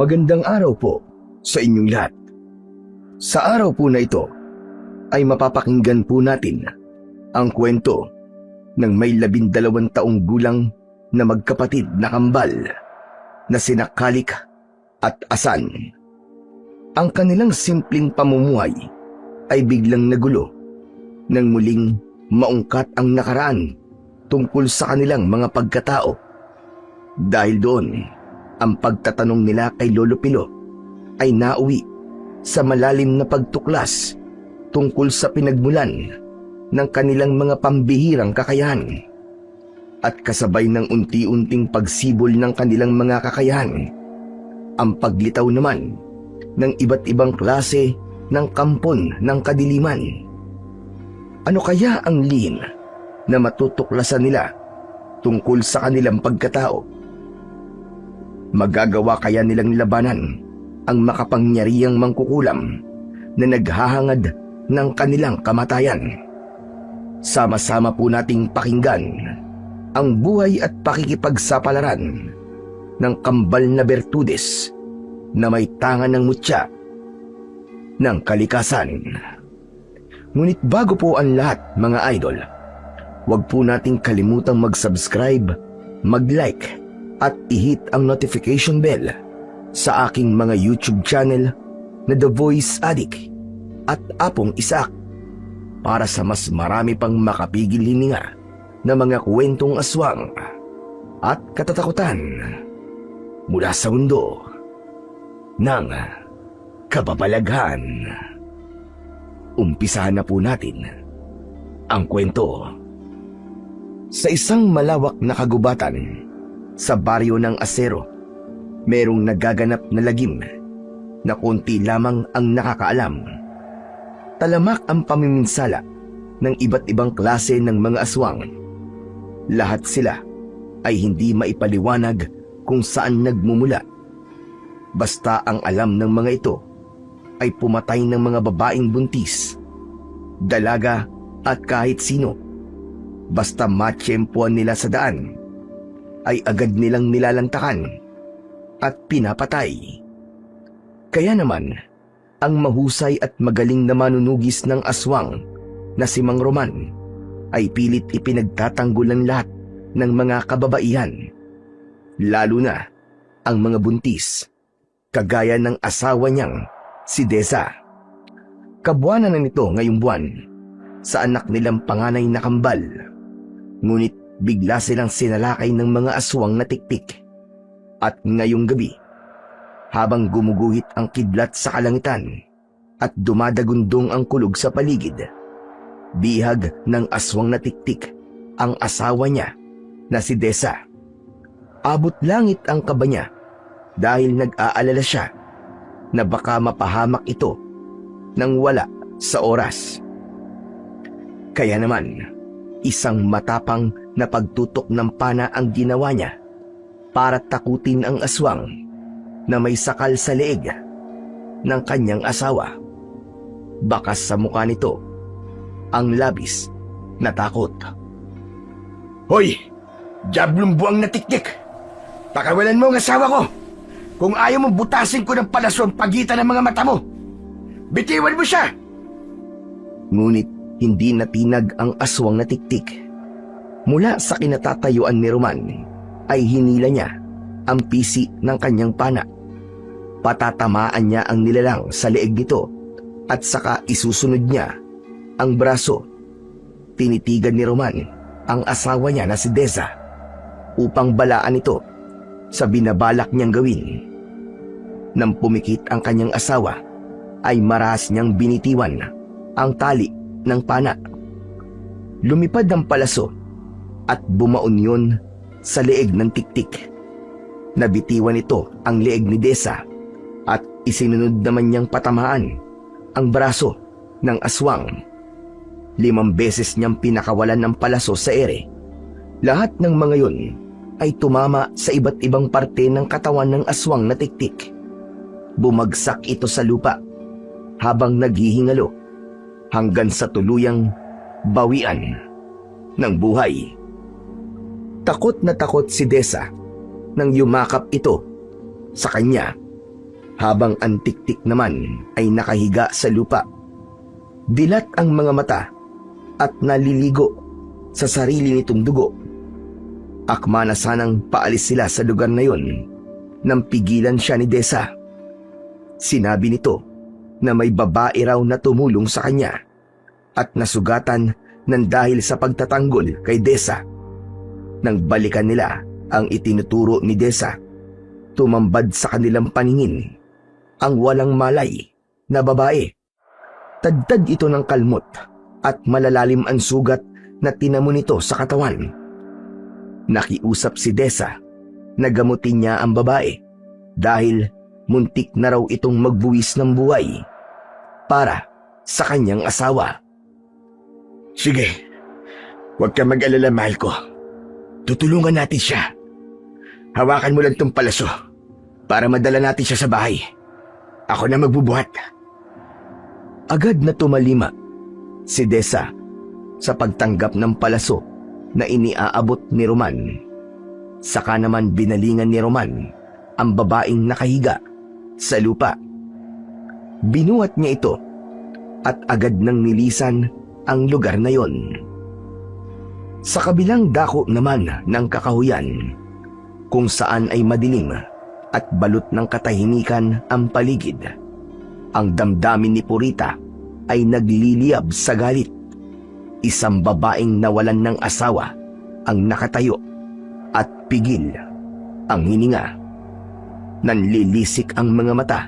Magandang araw po sa inyong lahat. Sa araw po na ito ay mapapakinggan po natin ang kwento ng may 12 taong gulang na magkapatid na kambal na sina Kalik at Asan. Ang kanilang simpleng pamumuhay ay biglang nagulo nang muling maungkat ang nakaraan tungkol sa kanilang mga pagkatao. Dahil doon, ang pagtatanong nila kay Lolo Pilo ay nauwi sa malalim na pagtuklas tungkol sa pinagmulan ng kanilang mga pambihirang kakayahan. At kasabay ng unti-unting pagsibol ng kanilang mga kakayahan, ang paglitaw naman ng iba't ibang klase ng kampon ng kadiliman. Ano kaya ang lihim na matutuklasan nila tungkol sa kanilang pagkatao? Magagawa kaya nilang labanan ang makapangyarihang mangkukulam na naghahangad ng kanilang kamatayan? Sama-sama po nating pakinggan ang buhay at pakikipagsapalaran ng kambal na Bertudes na may tangan ng mutya ng kalikasan. Ngunit bago po ang lahat, mga idol, huwag po nating kalimutang mag-subscribe, mag-like, at i-hit ang notification bell sa aking mga YouTube channel na The Voice Addict at Apong Isaac para sa mas marami pang makapigil hininga na mga kwentong aswang at katatakutan mula sa mundo ng kababalaghan. Umpisahan na po natin ang kwento. Sa isang malawak na kagubatan sa baryo ng Asero, merong nagaganap na lagim na konti lamang ang nakakaalam. Talamak ang pamiminsala ng iba't ibang klase ng mga aswang. Lahat sila ay hindi maipaliwanag kung saan nagmumula. Basta ang alam ng mga ito ay pumatay ng mga babaeng buntis, dalaga at kahit sino. Basta matsyempuan nila sa daan, ay agad nilang nilalantakan at pinapatay. Kaya naman, ang mahusay at magaling na manunugis ng aswang na si Mang Roman ay pilit ipinagtatanggol ng lahat ng mga kababaihan, lalo na ang mga buntis, kagaya ng asawa niyang si Deza. Kabuwanan na nito ngayong buwan sa anak nilang panganay na kambal, ngunit bigla silang sinalakay ng mga aswang na tiktik. At ngayong gabi, habang gumuguhit ang kidlat sa kalangitan at dumadagundong ang kulog sa paligid, bihag ng aswang na tiktik ang asawa niya na si Deza. Abot langit ang kaba niya dahil nag-aalala siya na baka mapahamak ito nang wala sa oras. Kaya naman, isang matapang na pagtutok ng pana ang ginawa niya para takutin ang aswang na may sakal sa leeg ng kanyang asawa. Bakas sa mukha nito ang labis na takot. "Hoy! Diablong buwang na tiktik! Pakawalan mo ang asawa ko! Kung ayaw mo, butasin ko ng palaso ang pagitan ng mga mata mo! Bitiwan mo siya!" Ngunit hindi natinag ang aswang na tiktik. Mula sa kinatatayuan ni Roman ay hinila niya ang pisi ng kanyang pana. Patatamaan niya ang nilalang sa leeg nito at saka isusunod niya ang braso. Tinitigan ni Roman ang asawa niya na si Deza upang balaan ito sa binabalak niyang gawin. Nang pumikit ang kanyang asawa ay marahas niyang binitiwan ang tali ng pana. Lumipad ang palaso at bumaon yun sa leeg ng tiktik. Nabitiwan ito ang leeg ni Deza at isinunod naman niyang patamaan ang braso ng aswang. 5 beses niyang pinakawalan ng palaso sa ere. Lahat ng mga yun ay tumama sa iba't ibang parte ng katawan ng aswang na tiktik. Bumagsak ito sa lupa habang naghihingalo hanggang sa tuluyang bawian ng buhay. Takot na takot si Deza nang yumakap ito sa kanya habang ang tiktik naman ay nakahiga sa lupa. Dilat ang mga mata at naliligo sa sarili nitong dugo. Akma na sanang paalis sila sa lugar na yon nang pigilan siya ni Desa. Sinabi nito na may babae raw na tumulong sa kanya at nasugatan ng dahil sa pagtatanggol kay Desa. Nang balikan nila ang itinuturo ni Desa, tumambad sa kanilang paningin ang walang malay na babae. Tadtad ito ng kalmot at malalalim ang sugat na tinamo nito sa katawan. Nakiusap si Desa na gamutin niya ang babae dahil muntik na raw itong magbuwis ng buhay para sa kanyang asawa. Sige, huwag ka mag-alala, mahal ko. Tutulungan natin siya. Hawakan mo lang tong palaso para madala natin siya sa bahay. Ako na magbubuhat. Agad na tumalima si Desa sa pagtanggap ng palaso na iniaabot ni Roman. Saka naman binalingan ni Roman ang babaeng nakahiga sa lupa. Binuhat niya ito at agad nang nilisan ang lugar na yon. Sa kabilang dako naman ng kakahuyan, kung saan ay madilim at balot ng katahimikan ang paligid, ang damdamin ni Purita ay nagliliyab sa galit. Isang babaeng nawalan ng asawa ang nakatayo at pigil ang hininga. Nanlilisik ang mga mata,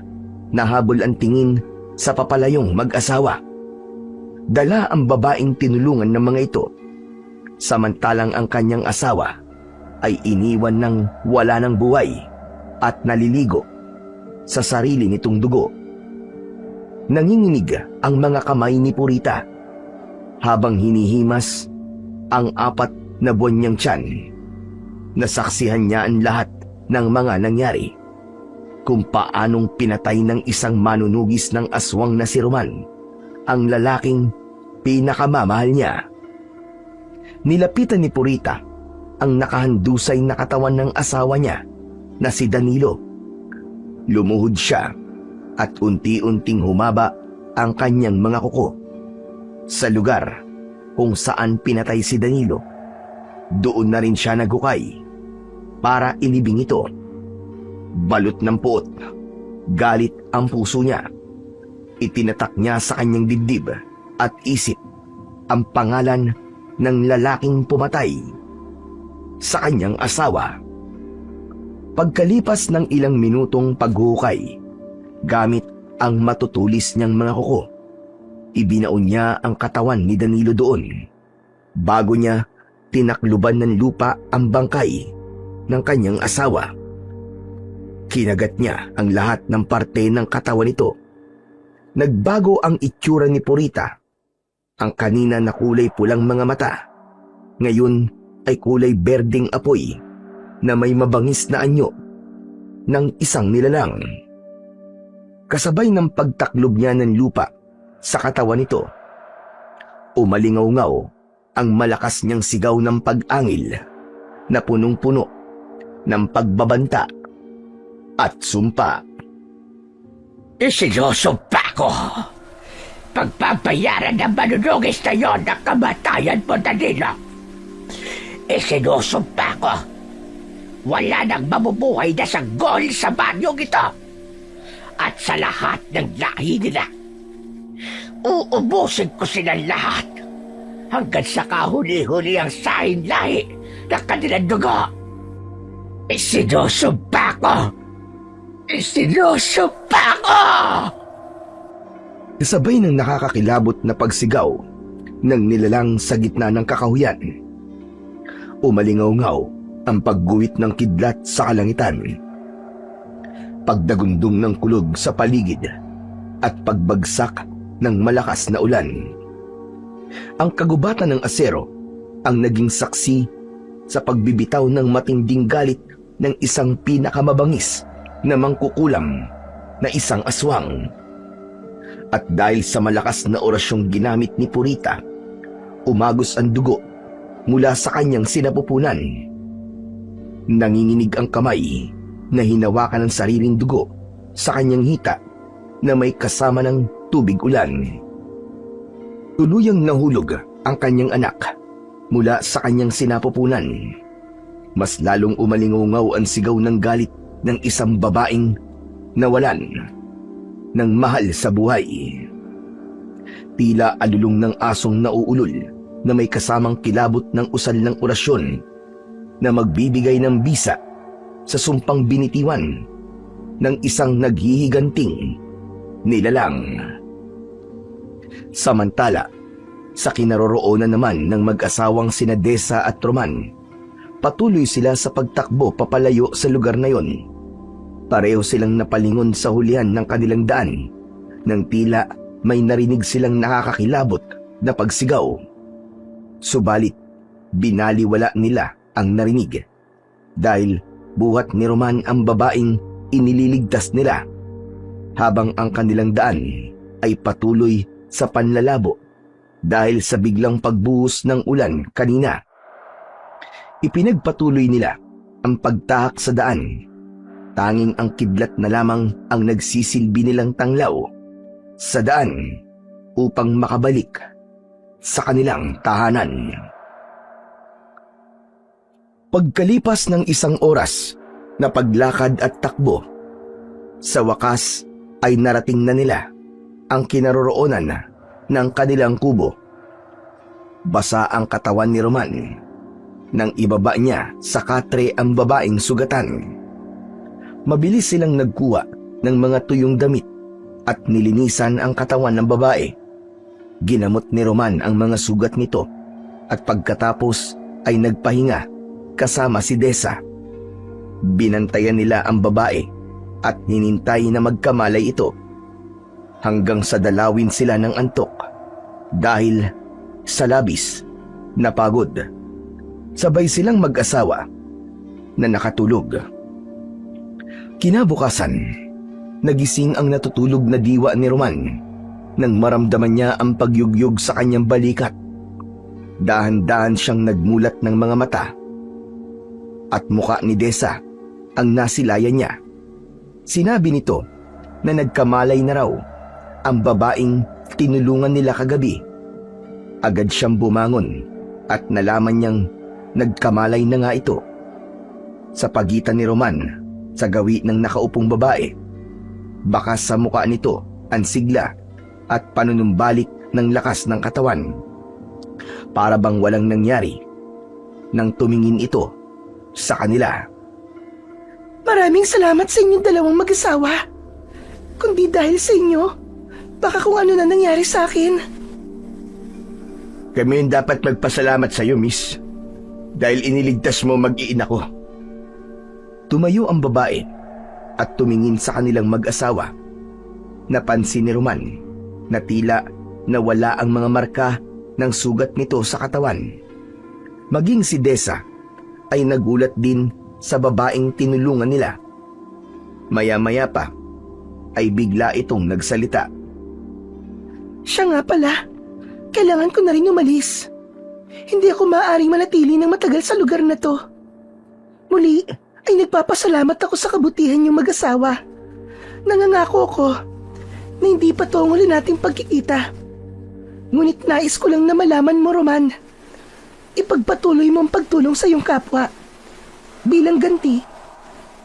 nahabol ang tingin sa papalayong mag-asawa. Dala ang babaeng tinulungan ng mga ito, samantalang ang kanyang asawa ay iniwan ng wala ng buhay at naliligo sa sarili nitong dugo. Nanginginig ang mga kamay ni Purita habang hinihimas ang 4 na buwan niyang tiyan. Nasaksihan niya ang lahat ng mga nangyari, kung paanong pinatay ng isang manunugis ng aswang na si Roman ang lalaking pinakamamahal niya. Nilapitan ni Purita ang nakahandusay na katawan ng asawa niya na si Danilo. Lumuhod siya at unti-unting humaba ang kanyang mga kuko. Sa lugar kung saan pinatay si Danilo, doon na rin siya naghukay para ilibing ito. Balot ng puot, galit ang puso niya. Itinatak niya sa kanyang dibdib at isip ang pangalan ng lalaking pumatay sa kanyang asawa. Pagkalipas ng ilang minutong paghukay, gamit ang matutulis niyang mga kuko, ibinaon niya ang katawan ni Danilo doon. Bago niya tinakluban ng lupa ang bangkay ng kanyang asawa. Kinagat niya ang lahat ng parte ng katawan nito. Nagbago ang itsura ni Purita. Ang kanina na kulay pulang mga mata, ngayon ay kulay berdeng apoy na may mabangis na anyo ng isang nilalang. Kasabay ng pagtaklob niya ng lupa sa katawan nito, umalingaw-ngaw ang malakas niyang sigaw ng pag-angil na punong-puno ng pagbabanta at sumpa. Isinusumpa ko, pagpapayaran ng manunugis na yon ng kamatayan mo, Danilo. Isinusumpa ko, wala nang mabubuhay na sanggol sa banyong ito. At sa lahat ng lahi nila, uubusin ko silang lahat hanggang sa kahuli-huli ang sahin lahi ng kanilang dugo. Isinusumpa ko! Isinusumpa ko! Sabay ng nakakakilabot na pagsigaw ng nilalang sa gitna ng kakahuyan, umalingaw-ngaw ang pagguhit ng kidlat sa kalangitan, pagdagundong ng kulog sa paligid at pagbagsak ng malakas na ulan. Ang kagubatan ng asero ang naging saksi sa pagbibitaw ng matinding galit ng isang pinakamabangis na mangkukulam na isang aswang. At dahil sa malakas na orasyong ginamit ni Purita, umagos ang dugo mula sa kanyang sinapupunan. Nanginginig ang kamay na hinawakan ng sariling dugo sa kanyang hita na may kasama ng tubig ulan. Tuluyang nahulog ang kanyang anak mula sa kanyang sinapupunan. Mas lalong umalingaw ang sigaw ng galit ng isang babaeng nawalan ng mahal sa buhay. Tila alulong ng asong nauulol na may kasamang kilabot ng usal ng orasyon na magbibigay ng bisa sa sumpang binitiwan ng isang naghihiganting nilalang. Samantala, sa kinaroroonan naman ng mag-asawang sina Desa at Roman, patuloy sila sa pagtakbo papalayo sa lugar na yon. Pareho silang napalingon sa hulihan ng kanilang daan nang tila may narinig silang nakakakilabot na pagsigaw. Subalit, binaliwala nila ang narinig dahil buhat ni Roman ang babaeng inililigtas nila habang ang kanilang daan ay patuloy sa panlalabo dahil sa biglang pagbuhos ng ulan kanina. Ipinagpatuloy nila ang pagtahak sa daan. Tanging ang kidlat na lamang ang nagsisilbi nilang tanglaw sa daan upang makabalik sa kanilang tahanan. Pagkalipas ng isang oras na paglakad at takbo, sa wakas ay narating na nila ang kinaroroonan ng kanilang kubo. Basa ang katawan ni Roman nang ibaba niya sa katre ang babaeng sugatan. Mabilis silang nagkuha ng mga tuyong damit at nilinisan ang katawan ng babae. Ginamot ni Roman ang mga sugat nito at pagkatapos ay nagpahinga kasama si Desa. Binantayan nila ang babae at hinintay na magkamalay ito hanggang sa dalawin sila ng antok dahil sa labis na pagod. Sabay silang mag-asawa na nakatulog. Kinabukasan, nagising ang natutulog na diwa ni Roman nang maramdaman niya ang pagyugyug sa kanyang balikat. Dahan-dahan siyang nagmulat ng mga mata at muka ni Desa ang nasilayan niya. Sinabi nito na nagkamalay na raw ang babaeng tinulungan nila kagabi. Agad siyang bumangon at nalaman niyang nagkamalay na nga ito. Sa pagitan ni Roman sa gawi ng nakaupong babae, baka sa mukha nito ang sigla at panunumbalik ng lakas ng katawan. Para bang walang nangyari nang tumingin ito sa kanila. Maraming salamat sa inyong dalawang mag-asawa. Kundi dahil sa inyo, baka kung ano na nangyari sa akin. Kami yung dapat magpasalamat sa iyo, miss. Dahil iniligtas mo mag-iina ko. Tumayo ang babae at tumingin sa kanilang mag-asawa. Napansin ni Roman na tila nawala ang mga marka ng sugat nito sa katawan. Maging si Desa ay nagulat din sa babaeng tinulungan nila. Maya-maya pa ay bigla itong nagsalita. Siya nga pala, kailangan ko na rin umalis. Hindi ako maaaring manatili ng matagal sa lugar na to. Muli ay nagpapasalamat ako sa kabutihan niyong mag-asawa. Nangangako ko na hindi pa to ang huli nating pagkikita. Ngunit nais ko lang na malaman mo, Roman, ipagpatuloy mo ang pagtulong sa iyong kapwa. Bilang ganti,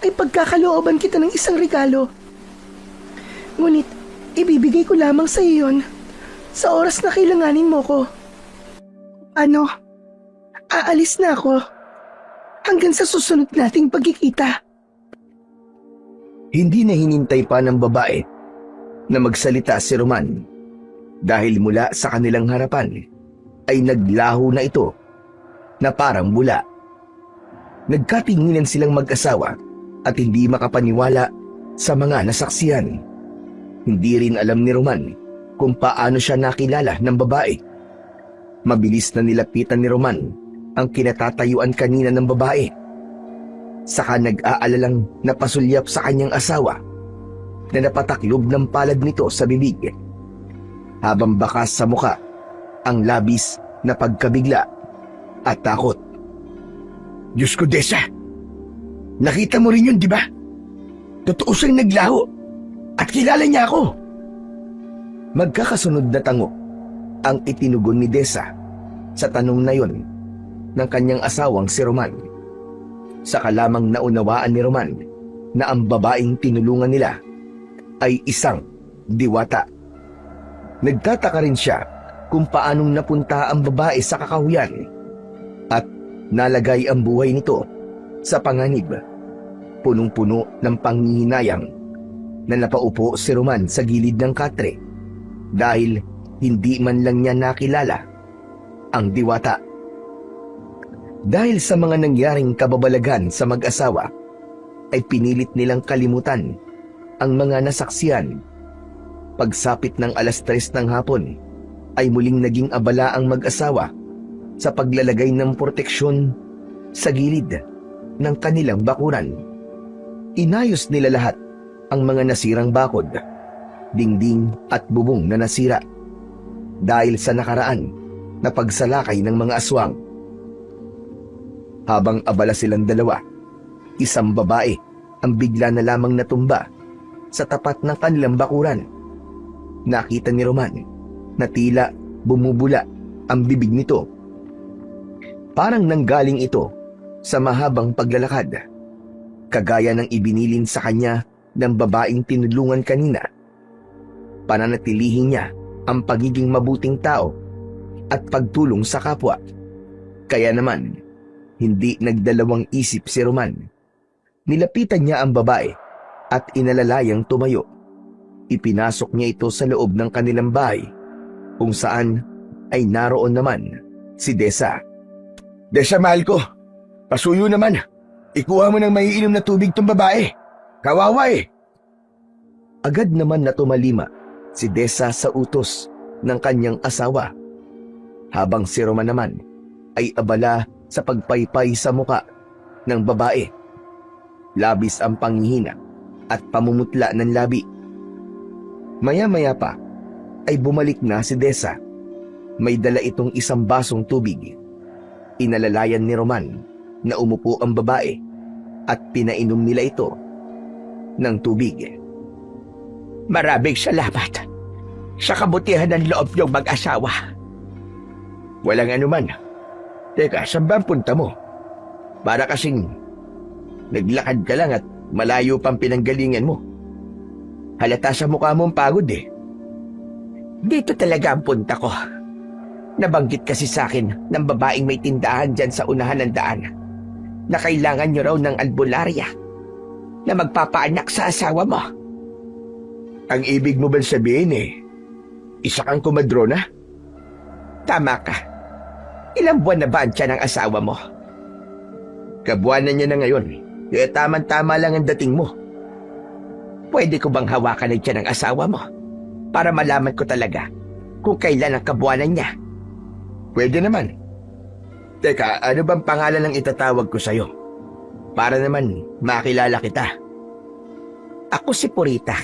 ay pagkakalooban kita ng isang regalo. Ngunit, ibibigay ko lamang sa iyo yun sa oras na kailanganin mo ko. Ano? Aalis na ako hanggang sa susunod nating pagkikita. Hindi na hinintay pa ng babae na magsalita si Roman dahil mula sa kanilang harapan ay naglaho na ito na parang bula. Nagkatinginan silang mag-asawa at hindi makapaniwala sa mga nasaksihan. Hindi rin alam ni Roman kung paano siya nakilala ng babae. Mabilis na nilapitan ni Roman ang kinatatayuan kanina ng babae. Saka nag-aalalang napasulyap sa kanyang asawa na napataklob ng palad nito sa bibig. Habang bakas sa muka ang labis na pagkabigla at takot. Diyos ko, Desa. Nakita mo rin yun, di ba? Totoo siyang naglaho At kilala niya ako. Magkakasunod na tango ang itinugon ni Desa sa tanong na yon ng kanyang asawang si Roman. Saka lamang naunawaan ni Roman na ang babaeng tinulungan nila ay isang diwata. Nagtataka rin siya kung paanong napunta ang babae sa kakahuyan at nalagay ang buhay nito sa panganib. Punong-puno ng panghihinayang na napaupo si Roman sa gilid ng katre dahil hindi man lang niya nakilala ang diwata. Dahil sa mga nangyaring kababalaghan sa mag-asawa, ay pinilit nilang kalimutan ang mga nasaksiyan. Pagsapit ng 3:00 ng hapon, ay muling naging abala ang mag-asawa sa paglalagay ng proteksyon sa gilid ng kanilang bakuran. Inayos nila lahat ang mga nasirang bakod, dingding at bubong na nasira dahil sa nakaraan na pagsalakay ng mga aswang. Habang abala silang dalawa, isang babae ang bigla na lamang natumba sa tapat ng kanilang bakuran. Nakita ni Roman na tila bumubula ang bibig nito. Parang nanggaling ito sa mahabang paglalakad, kagaya ng ibinilin sa kanya ng babaeng tinulungan kanina. Pananatilihin niya ang pagiging mabuting tao at pagtulong sa kapwa. Kaya naman, hindi nagdalawang isip si Roman. Nilapitan niya ang babae at inalalayang tumayo. Ipinasok niya ito sa loob ng kanilang bahay, kung saan ay naroon naman si Desa. Desa, mahal ko. Pasuyo naman. Ikuha mo ng maiinom na tubig tong babae. Kawawa eh. Agad naman na tumalima si Desa sa utos ng kanyang asawa, habang si Roman naman ay abala sa pagpaypay sa muka ng babae. Labis ang panghihina at pamumutla ng labi. Maya-maya pa ay bumalik na si Desa. May dala itong isang basong tubig. Inalalayan ni Roman na umupo ang babae at pinainom nila ito ng tubig. Maraming salamat sa kabutihan ng loob niyong mag-asawa. Walang anuman. Teka, saan ba ang punta mo? Para kasing naglakad ka lang at malayo pang pinanggalingan mo. Halata sa mukha mo ang pagod eh. Dito talaga ang punta ko. Nabanggit kasi sa akin ng babaeng may tindahan dyan sa unahan ng daan na kailangan niyo raw ng albularya na magpapaanak sa asawa mo. Ang ibig mo ba sabihin isa kang kumadrona? Tama ka. Ilang buwan na ba ang tiyan ng asawa mo? Kabuanan niya na ngayon. Kaya tama-tama lang ang dating mo. Pwede ko bang hawakan ang tiyan ng asawa mo para malaman ko talaga kung kailan ang kabuanan niya? Pwede naman. Teka, ano bang pangalan ang itatawag ko sa'yo? Para naman makilala kita. Ako si Purita.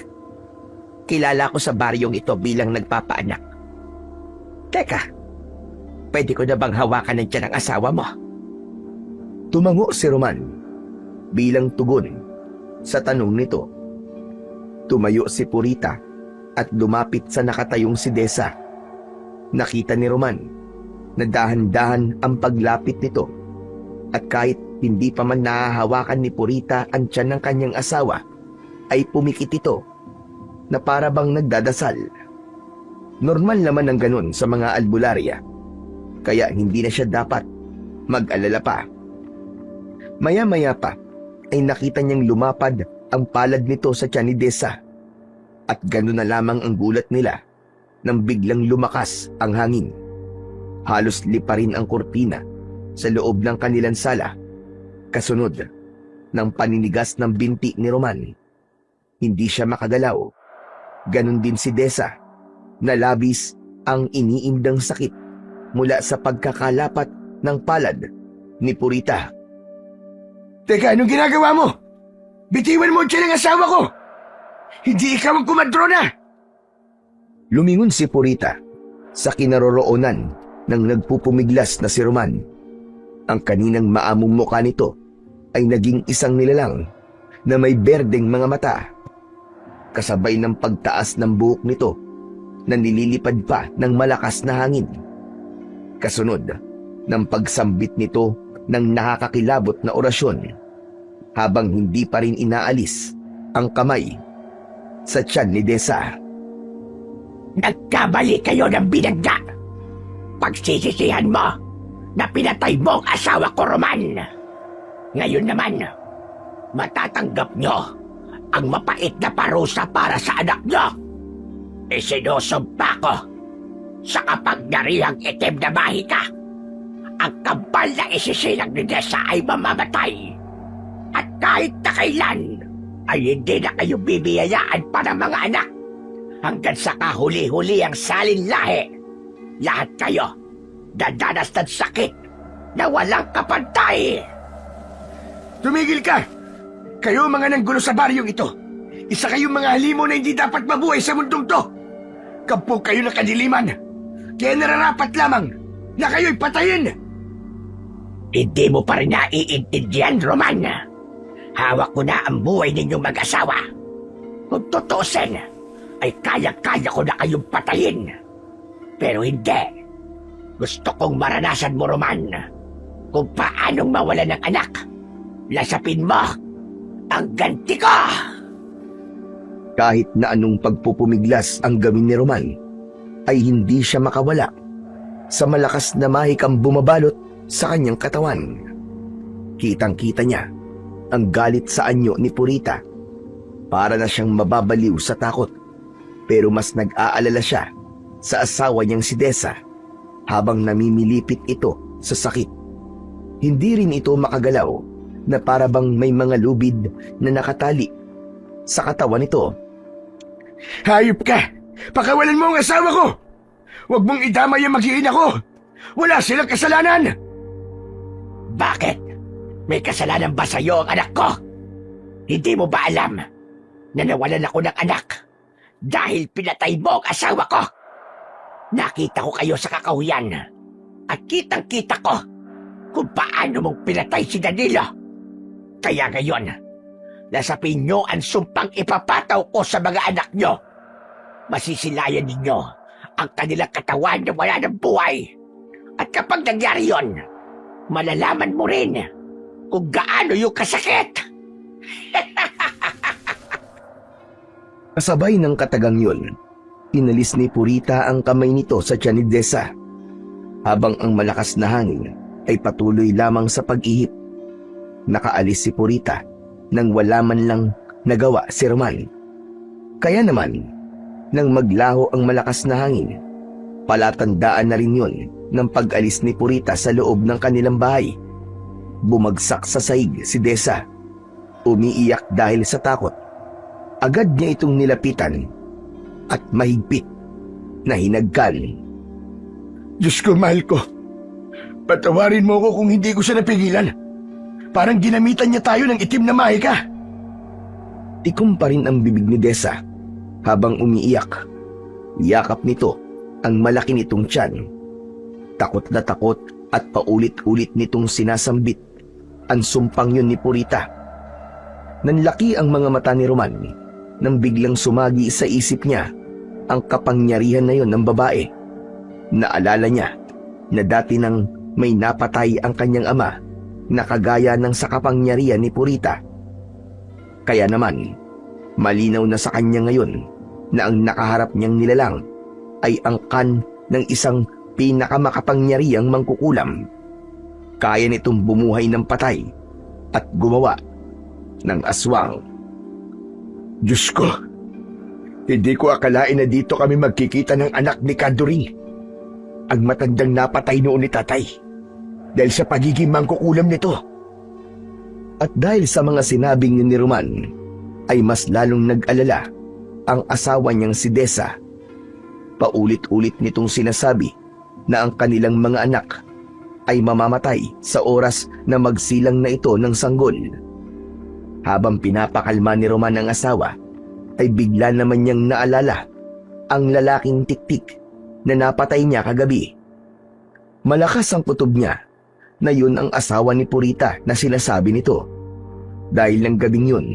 Kilala ko sa baryong ito bilang nagpapaanak. Teka, pwede ko na bang hawakan ng tiyan ng asawa mo? Tumango si Roman bilang tugon sa tanong nito. Tumayo si Purita at lumapit sa nakatayong si Desa. Nakita ni Roman na dahan-dahan ang paglapit nito, at kahit hindi pa man nahahawakan ni Purita ang tiyan ng kanyang asawa, ay pumikit ito na para bang nagdadasal. Normal naman ang ganun sa mga albularya, kaya hindi na siya dapat mag-alala pa. Maya-maya pa ay nakita niyang lumapad ang palad nito sa tiyan ni Desa, at gano'n na lamang ang gulat nila nang biglang lumakas ang hangin. Halos liparin ang kurtina sa loob ng kanilang sala, kasunod ng paninigas ng binti ni Roman. Hindi siya makagalaw. Ganon din si Desa, na labis ang iniindang sakit mula sa pagkakalapat ng palad ni Purita. Teka, anong ginagawa mo? Bitiwan mo siya ng asawa ko! Hindi ikaw ang kumadrona! Lumingon si Purita sa kinaroroonan ng nagpupumiglas na si Roman. Ang kaninang maamong mukha nito ay naging isang nilalang na may berdeng mga mata. kasabay ng pagtaas ng buhok nito na nililipad pa ng malakas na hangin. Kasunod ng pagsambit nito ng nakakakilabot na orasyon habang hindi pa rin inaalis ang kamay sa tiyan ni Desa. Nagkamali kayo ng binagga. Pagsisisihan mo na pinatay mo ang asawa ko, Roman. Ngayon naman, matatanggap nyo ang mapait na parusa para sa anak nyo. Isinusumpa ko sa kapangyarihang itim na mahika. Ang kampal na isisilang ni Desa ay mamamatay. At kahit na kailan, ay hindi na kayo bibiyayaan pa ng mga anak. Hanggang sa kahuli-huli ang salin lahi. Lahat kayo dadanas ng sakit na walang kapantay. Tumigil ka! Kayo mga nanggulo sa baryong ito. Isa kayong mga halimo na hindi dapat mabuhay sa mundong to. Kampong kayo ng kadiliman. Kaya nararapat lamang na kayo'y patayin. Hindi mo pa rin naiintindihan, Roman. Hawak ko na ang buhay ninyong mag-asawa. Kung tutusin, ay kaya-kaya ko na kayong patayin. Pero hindi. Gusto kong maranasan mo, Roman, kung paanong mawala ng anak. Lasapin mo ang ganti ko! Kahit na anong pagpupumiglas ang gawin ni Roman, ay hindi siya makawala sa malakas na mahikang bumabalot sa kanyang katawan. Kitang-kita niya ang galit sa anyo ni Purita. Para na siyang mababaliw sa takot, pero mas nag-aalala siya sa asawa niyang si Desa habang namimilipit ito sa sakit. Hindi rin ito makagalaw na para bang may mga lubid na nakatali sa katawan nito. Hayop ka! Pakawalan mo ang asawa ko! Huwag mong idamay ang mag-iina ko! Wala silang kasalanan! Bakit? May kasalanan ba sa'yo ang anak ko? Hindi mo ba alam na nawalan ako ng anak dahil pinatay mo ang asawa ko? Nakita ko kayo sa kakahuyan at kitang-kita ko kung paano mong pinatay si Danilo. Kaya ngayon, nasapin nyo ang sumpang ipapataw ko sa mga anak nyo. Masisilayan ninyo ang kanilang katawan na wala ng buhay. At kapag nangyari yon, malalaman mo rin kung gaano yung kasakit. Kasabay ng katagang yun, inalis ni Purita ang kamay nito sa tiyan ni Desa, habang ang malakas na hangin ay patuloy lamang sa pag-ihip. Nakaalis si Purita nang wala man lang nagawa si Roman. Kaya naman, nang maglaho ang malakas na hangin, palatandaan na rin yun ng pag-alis ni Purita sa loob ng kanilang bahay. Bumagsak sa sahig si Desa, umiiyak dahil sa takot. Agad niya itong nilapitan at mahigpit na hinagkan. Diyos ko, mahal ko. Patawarin mo ko kung hindi ko siya napigilan. Parang ginamitan niya tayo ng itim na mahika. Tikom pa rin ang bibig ni Desa habang umiiyak. Yakap nito ang malaki nitong tiyan. Takot na takot at paulit-ulit nitong sinasambit ang sumpang yun ni Purita. Nanlaki ang mga mata ni Roman nang biglang sumagi sa isip niya ang kapangyarihan na yun ng babae. Naalala niya na dati nang may napatay ang kanyang ama na kagaya ng sa kapangyarihan ni Purita. Kaya naman, malinaw na sa kanya ngayon na ang nakaharap niyang nilalang ay angkan ng isang pinakamakapangyarihang mangkukulam. Kaya nitong bumuhay ng patay at gumawa ng aswang. Diyos ko, hindi ko akalain na dito kami magkikita ng anak ni Kanduring, ang matandang napatay noon ni tatay, dahil sa pagiging mangkukulam nito. At dahil sa mga sinabing ni Roman, ay mas lalong nag-alala ang asawa niyang si Desa. Paulit-ulit nitong sinasabi na ang kanilang mga anak ay mamamatay sa oras na magsilang na ito ng sanggol. Habang pinapakalma ni Roman ang asawa, ay bigla naman niyang naalala ang lalaking tiktik na napatay niya kagabi. Malakas ang kutob niya na yun ang asawa ni Purita na sinasabi nito. Dahil ng gabing yun,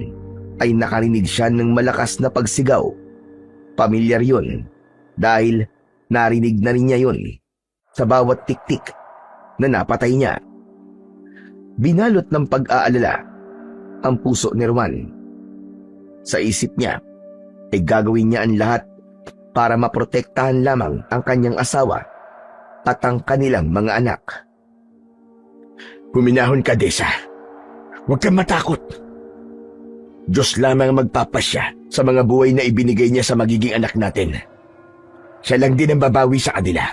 ay nakarinig siya ng malakas na pagsigaw. Pamilyar yun dahil narinig na rin niya yun sa bawat tiktik na napatay niya. Binalot ng pag-aalala ang puso ni Roman. Sa isip niya ay gagawin niya ang lahat para maprotektahan lamang ang kanyang asawa at ang kanilang mga anak. Huminahon ka, Desa. Huwag kang matakot. Diyos lamang ang magpapasya sa mga buhay na ibinigay niya sa magiging anak natin. Siya lang din ang babawi sa kanila.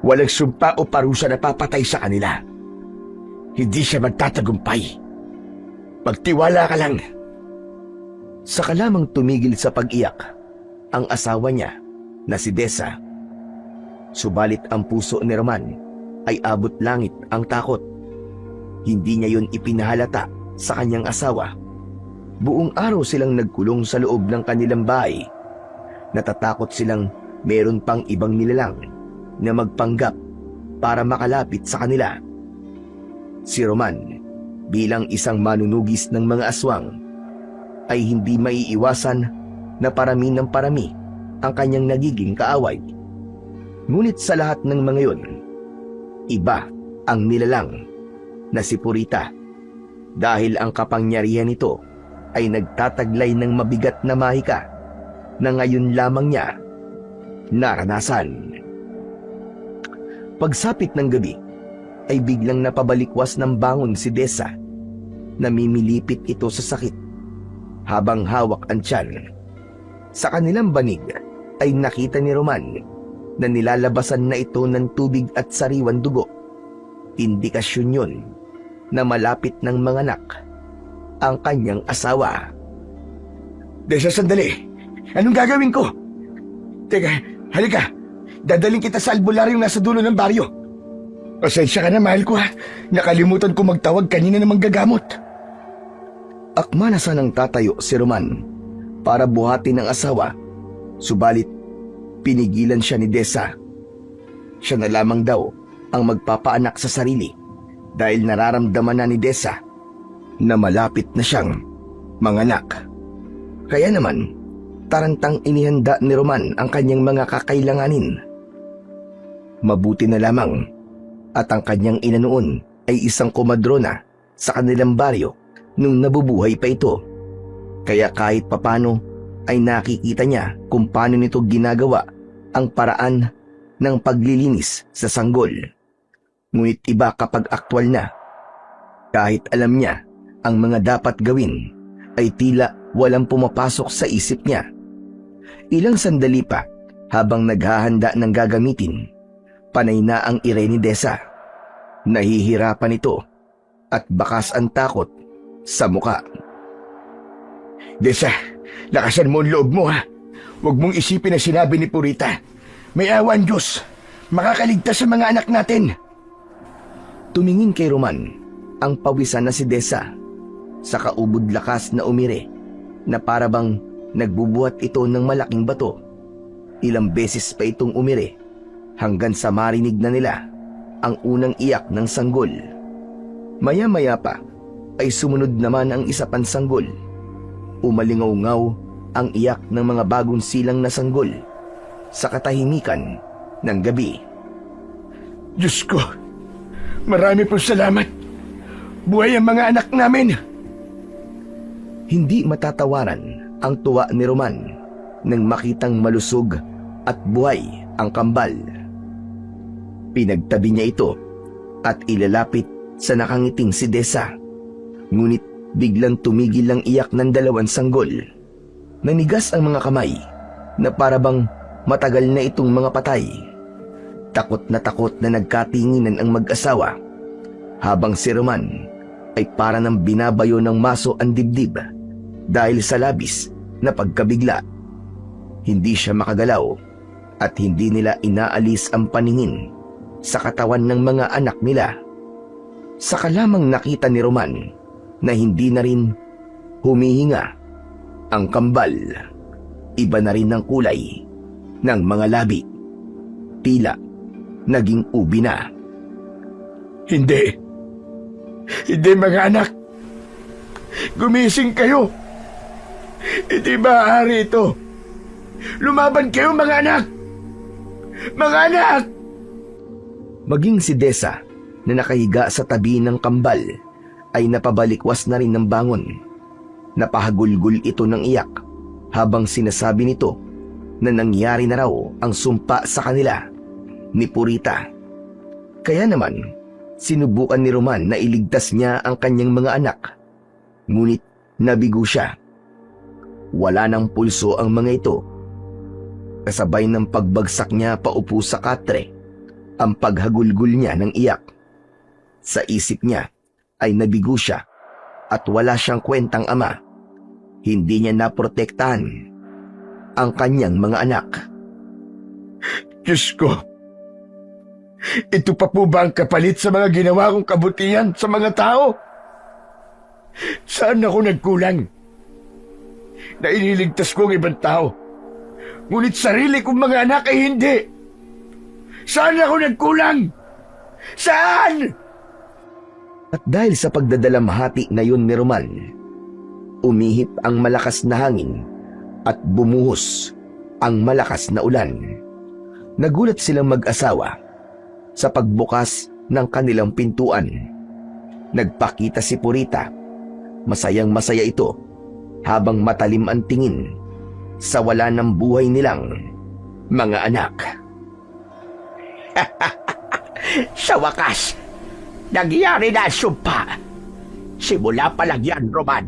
Walang sumpa o parusa na papatay sa kanila. Hindi siya magtatagumpay. Magtiwala ka lang. Saka lamang tumigil sa pag-iyak ang asawa niya na si Desa. Subalit ang puso ni Roman ay abot langit ang takot. Hindi niya yun ipinahalata sa kanyang asawa. Buong araw silang nagkulong sa loob ng kanilang bahay. Natatakot silang meron pang ibang nilalang na magpanggap para makalapit sa kanila. Si Roman, bilang isang manunugis ng mga aswang, ay hindi maiiwasan na parami ng parami ang kanyang nagiging kaaway. Ngunit sa lahat ng mga yun, iba ang nilalang na si Purita, dahil ang kapangyarihan nito ay nagtataglay ng mabigat na mahika na ngayon lamang niya naranasan. Pagsapit ng gabi ay biglang napabalikwas ng bangon si Desa. Namimilipit ito sa sakit habang hawak ang tiyan. Sa kanilang banig ay nakita ni Roman na nilalabasan na ito ng tubig at sariwan dugo. Indikasyon yun na malapit ng manganak ang kanyang asawa. Desa, sandali. Anong gagawin ko? Teka, halika. Dadaling kita sa albularyong nasa dulo ng baryo. Pasensya ka na, mahal ko ha. Nakalimutan ko magtawag kanina ng manggagamot. Akma na sanang tatayo si Roman para buhatin ang asawa, subalit pinigilan siya ni Desa. Siya na lamang daw ang magpapaanak sa sarili dahil nararamdaman na ni Desa na malapit na siyang manganak. Kaya naman, tarantang inihanda ni Roman ang kanyang mga kakailanganin. Mabuti na lamang at ang kanyang ina noon ay isang komadrona sa kanilang baryo nung nabubuhay pa ito. Kaya kahit papano ay nakikita niya kung paano nito ginagawa ang paraan ng paglilinis sa sanggol. Ngunit iba kapag aktwal na. Kahit alam niya ang mga dapat gawin, ay tila walang pumapasok sa isip niya. Ilang sandali pa habang naghahanda ng gagamitin, panay na ang ire ni Desa. Nahihirapan ito at bakas ang takot sa muka. Desa, lakasan mo ang loob mo ha. Huwag mong isipin ang sinabi ni Purita. May awa ang Diyos. Makakaligtas sa mga anak natin. Tumingin kay Roman ang pawisan na si Desa sa kaubod lakas na umire na parabang nagbubuhat ito ng malaking bato. Ilang beses pa itong umire hanggang sa marinig na nila ang unang iyak ng sanggol. Maya-maya pa ay sumunod naman ang isa pang sanggol. Umalingaw-ngaw ang iyak ng mga bagong silang na sanggol sa katahimikan ng gabi. Diyos ko, marami pong salamat. Buhay ang mga anak namin. Hindi matatawaran ang tuwa ni Roman nang makitang malusog at buhay ang kambal. Pinagtabi niya ito at ilalapit sa nakangiting si Desa. Ngunit biglang tumigil ang iyak ng dalawang sanggol. Nanigas ang mga kamay na parabang matagal na itong mga patay. Takot na nagkatinginan ang mag-asawa habang si Roman ay para nang binabayo ng maso ang dibdib dahil sa labis na pagkabigla. Hindi siya makagalaw at hindi nila inaalis ang paningin sa katawan ng mga anak nila. Saka lamang nakita ni Roman na hindi na rin humihinga ang kambal. Iba na rin ang kulay ng mga labi. Tila naging ubi na. Hindi mga anak. Gumising kayo. Hindi maaari ito. Lumaban kayo, mga anak! Mga anak! Maging si Desa na nakahiga sa tabi ng kambal ay napabalikwas na rin ng bangon. Napahagulgul ito ng iyak habang sinasabi nito na nangyari na raw ang sumpa sa kanila ni Purita. Kaya naman, sinubukan ni Roman na iligtas niya ang kanyang mga anak. Ngunit nabigo siya. Wala ng pulso ang mga ito. Kasabay ng pagbagsak niya paupo sa katre, ang paghagulgul niya ng iyak. Sa isip niya ay nabigo siya at wala siyang kwentang ama. Hindi niya naprotektahan ang kanyang mga anak. Diyos ko! Ito pa po ba ang kapalit sa mga ginawa kong kabutihan sa mga tao? Saan ako nagkulang? Na iniligtas ko ang ibang tao, ngunit sarili kong mga anak ay hindi. Saan ako nagkulang? Saan? At dahil sa pagdadalamhati na yun ni Roman, umihip ang malakas na hangin at bumuhos ang malakas na ulan. Nagulat silang mag-asawa sa pagbukas ng kanilang pintuan. Nagpakita si Purita. Masayang masaya ito habang matalim ang tingin sa wala ng buhay nilang mga anak. Sa wakas, nangyari na ang sumpa. Simula pa lang yan, Roman.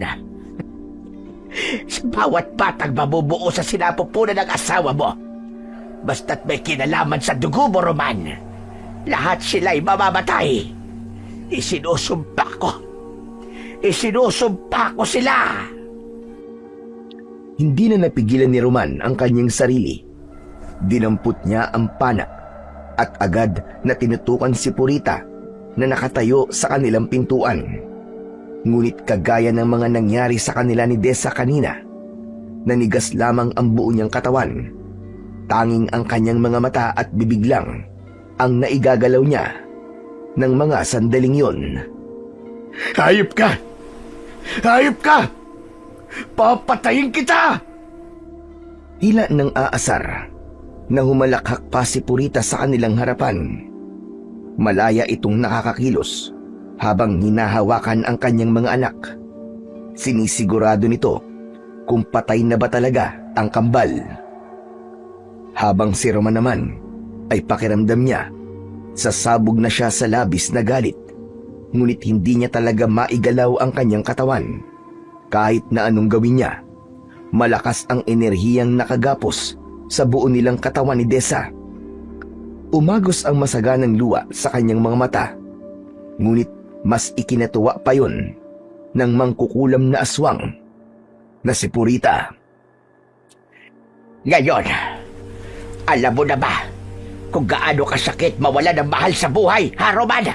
Sa bawat batang mabubuo sa sinapupunan ng asawa mo, basta't may kinalaman sa dugo mo, Roman, lahat sila'y mamamatay. Isinusumpa ko. Isinusumpa ko sila. Hindi na napigilan ni Roman ang kanyang sarili. Dinampot niya ang pana at agad na tinutukan si Purita na nakatayo sa kanilang pintuan. Ngunit kagaya ng mga nangyari sa kanila ni Desa kanina, nanigas lamang ang buo niyang katawan. Tanging ang kanyang mga mata at bibig lang ang naigagalaw niya ng mga sandaling yun. Hayop ka! Hayop ka! Papatayin kita! Tila ng aasar na humalakhak pa si Purita sa kanilang harapan. Malaya itong nakakakilos habang hinahawakan ang kanyang mga anak. Sinisigurado nito kung patay na ba talaga ang kambal. Habang si Roman naman ay pakiramdam niya, sasabog na siya sa labis na galit. Ngunit hindi niya talaga maigalaw ang kanyang katawan. Kahit na anong gawin niya, malakas ang enerhiyang nakagapos sa buo nilang katawan ni Desa. Umagos ang masaganang luha sa kanyang mga mata. Ngunit mas ikinatuwa pa yun ng mangkukulam na aswang na si Purita. Ngayon, alam mo na ba kung gaano kasakit mawala ng mahal sa buhay, ha, Roman?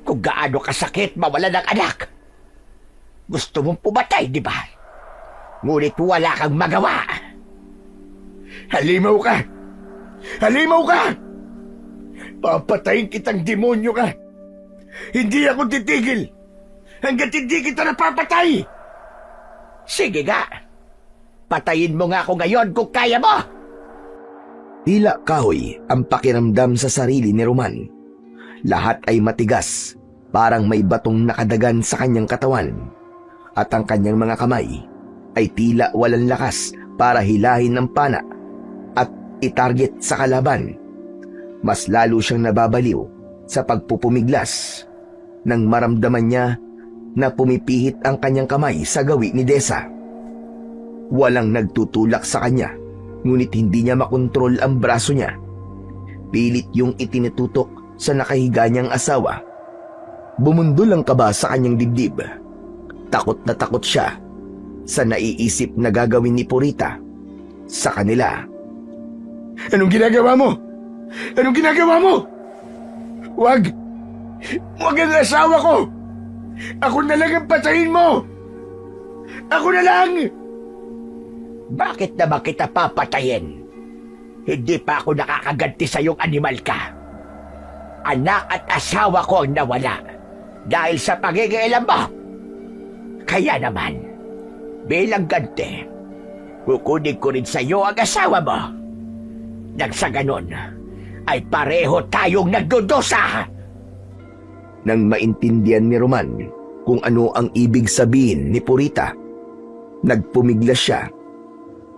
Kung gaano kasakit mawala ng anak. Gusto mong pumatay, di ba? Ngunit wala kang magawa. Halimaw ka! Halimaw ka! Papatayin kitang demonyo ka! Hindi ako titigil hanggat hindi kita napapatay! Sige nga. Patayin mo nga ako ngayon kung kaya mo. Tila kahoy ang pakiramdam sa sarili ni Roman. Lahat ay matigas, parang may batong nakadagan sa kanyang katawan. At ang kanyang mga kamay ay tila walang lakas para hilahin ng pana at itarget sa kalaban. Mas lalo siyang nababaliw sa pagpupumiglas nang maramdaman niya na pumipihit ang kanyang kamay sa gawi ni Desa. Walang nagtutulak sa kanya, ngunit hindi niya makontrol ang braso niya. Pilit yung itinitutok sa nakahiga niyang asawa. Bumundol ang kaba sa kanyang dibdib. Takot na takot siya sa naiisip na gagawin ni Purita sa kanila. Anong ginagawa mo? Anong ginagawa mo? Wag! Wag ang asawa ko! Ako na lang ang patayin mo! Ako na lang! Bakit naman kita papatayin? Hindi pa ako nakakaganti sa iyong animal ka. Anak at asawa ko ang nawala dahil sa pagigialam mo. Kaya naman, Bilang gante, kukunin ko rin sa iyo ang asawa mo. Nang sa ganon, ay pareho tayong nagdudusa. Nang maintindihan ni Roman kung ano ang ibig sabihin ni Purita, nagpumiglas siya.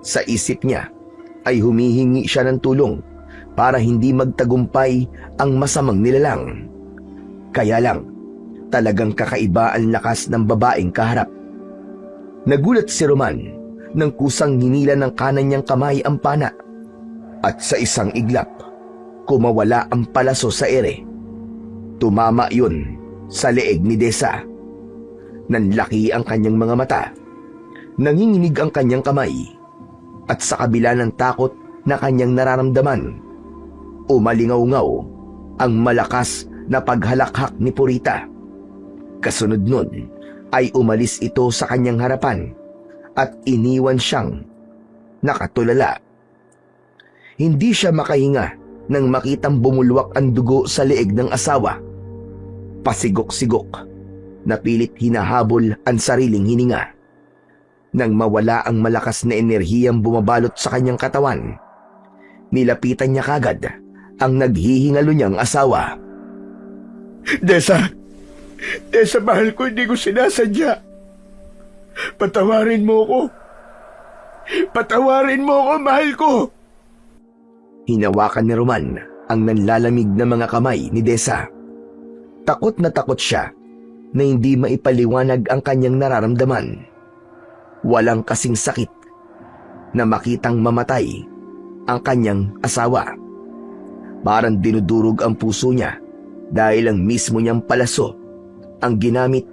Sa isip niya ay humihingi siya ng tulong para hindi magtagumpay ang masamang nilalang. Kaya lang, talagang kakaiba ang lakas ng babaeng kaharap. Nagulat si Roman nang kusang hinila ng kanan niyang kamay ang pana at sa isang iglap, kumawala ang palaso sa ere. Tumama yun sa leeg ni Desa. Nanlaki ang kanyang mga mata. Nanginginig ang kanyang kamay. At sa kabila ng takot na kanyang nararamdaman, umalingaw-ngaw ang malakas na paghalakhak ni Purita. Kasunod nun ay umalis ito sa kanyang harapan at iniwan siyang nakatulala. Hindi siya makahinga nang makitang bumulwak ang dugo sa leeg ng asawa. Pasigok-sigok, napilit hinahabol ang sariling hininga. Nang mawala ang malakas na enerhiyang bumabalot sa kanyang katawan, nilapitan niya kagad ang naghihingalo niyang asawa. Desa! Desa, mahal ko, hindi ko sinasadya. Patawarin mo ko. Patawarin mo ko, mahal ko. Hinawakan ni Roman ang nanlalamig na mga kamay ni Desa. Takot na takot siya na hindi maipaliwanag ang kanyang nararamdaman. Walang kasing sakit na makitang mamatay ang kanyang asawa. Parang dinudurog ang puso niya dahil ang mismo niyang palaso ang ginamit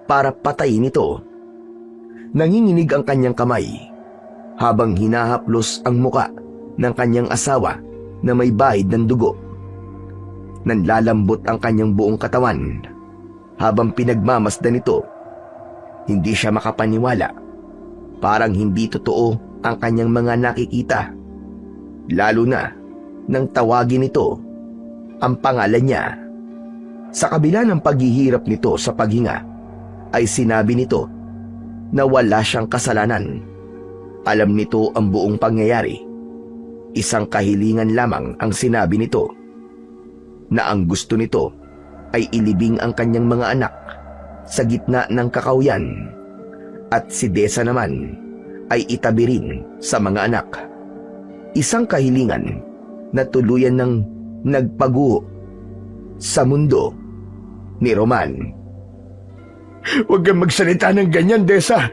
para patayin ito. Nanginginig ang kanyang kamay habang hinahaplos ang muka ng kanyang asawa na may bahid ng dugo. Nanlalambot ang kanyang buong katawan habang pinagmamasdan nito. Hindi siya makapaniwala. Parang hindi totoo ang kanyang mga nakikita. Lalo na nang tawagin ito ang pangalan niya. Sa kabila ng paghihirap nito sa paghinga, ay sinabi nito na wala siyang kasalanan. Alam nito ang buong pangyayari. Isang kahilingan lamang ang sinabi nito, na ang gusto nito ay ilibing ang kanyang mga anak sa gitna ng kakawyan at si Desa naman ay itabi rin sa mga anak. Isang kahilingan na tuluyan ng nagpaguho sa mundo ni Roman. Huwag kang magsalita ng ganyan, Desa.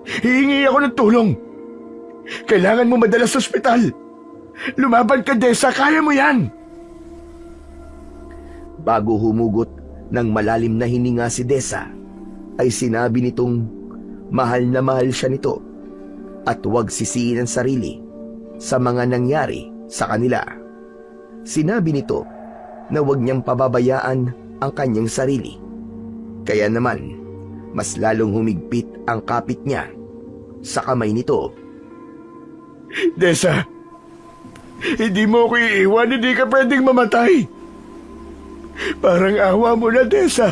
Hihingi ako ng tulong. Kailangan mo madala sa ospital. Lumaban ka, Desa. Kaya mo yan. Bago humugot ng malalim na hininga si Desa, ay sinabi nitong mahal na mahal siya nito at huwag sisihin ang sarili sa mga nangyari sa kanila. Sinabi nito na huwag niyang pababayaan ang kanyang sarili. Kaya naman, mas lalong humigpit ang kapit niya sa kamay nito. Desa, hindi mo ako iiwan. Hindi ka pwedeng mamatay. Parang awa mo na, Desa.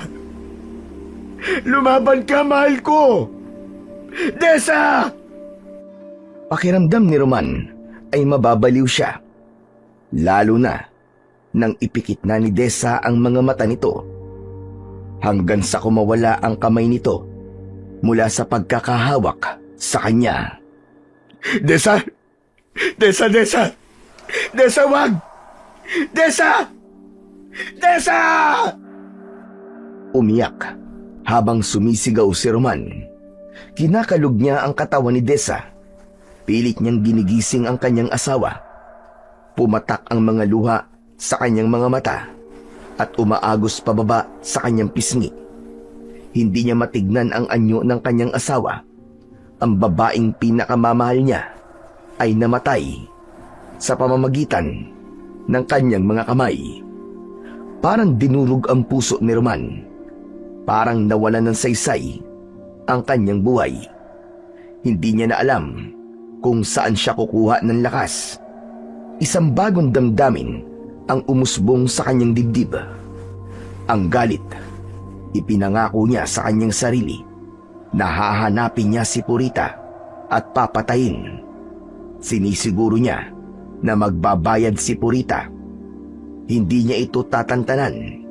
Lumaban ka, mahal ko. Desa! Pakiramdam ni Roman ay mababaliw siya. Lalo na nang ipikit na ni Desa ang mga mata nito. Hanggang sa kumawala ang kamay nito mula sa pagkakahawak sa kanya. Desa! Desa, Desa! Desa, wag! Desa! Desa! Umiyak habang sumisigaw si Roman. Kinakalog niya ang katawan ni Desa. Pilit niyang ginigising ang kanyang asawa. Pumatak ang mga luha sa kanyang mga mata at umaagos pababa sa kanyang pisngi. Hindi niya matignan ang anyo ng kanyang asawa. Ang babaeng pinakamamahal niya ay namatay sa pamamagitan ng kanyang mga kamay. Parang dinurog ang puso ni Roman. Parang nawalan ng saysay ang kanyang buhay. Hindi niya na alam kung saan siya kukuha ng lakas. Isang bagong damdamin ang umusbong sa kanyang dibdib. Ang galit. Ipinangako niya sa kanyang sarili Nahahanapin niya si Purita at papatayin. Sinisiguro niya na magbabayad si Purita. Hindi niya ito tatantanan.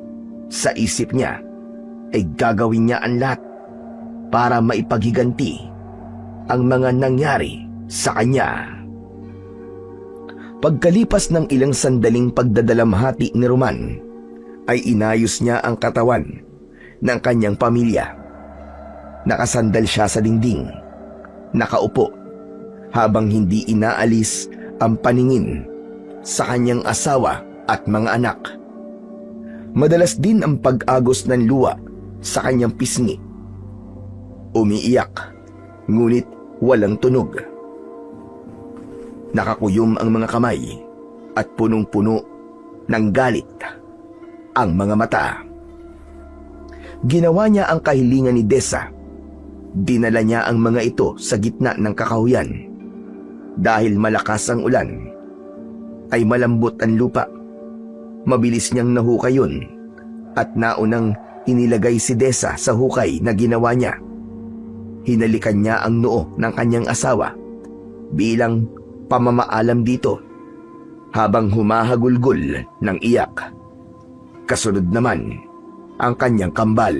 Sa isip niya ay gagawin niya ang lahat para maipaghiganti ang mga nangyari sa kanya. Pagkalipas ng ilang sandaling pagdadalamhati ni Roman, ay inayos niya ang katawan ng kanyang pamilya. Nakasandal siya sa dingding, nakaupo, habang hindi inaalis ang paningin sa kanyang asawa at mga anak. Madalas din ang pag-agos ng luha sa kanyang pisngi. Umiiyak, ngunit walang tunog. Nakakuyom ang mga kamay at punong-puno ng galit ang mga mata. Ginawa niya ang kahilingan ni Desa. Dinala niya ang mga ito sa gitna ng kakahuyan. Dahil malakas ang ulan, ay malambot ang lupa. Mabilis niyang nahukay yun at naunang inilagay si Desa sa hukay na ginawa niya. Hinalikan niya ang noo ng kanyang asawa bilang pamamaalam dito habang humahagulgol ng iyak. Kasunod naman ang kanyang kambal.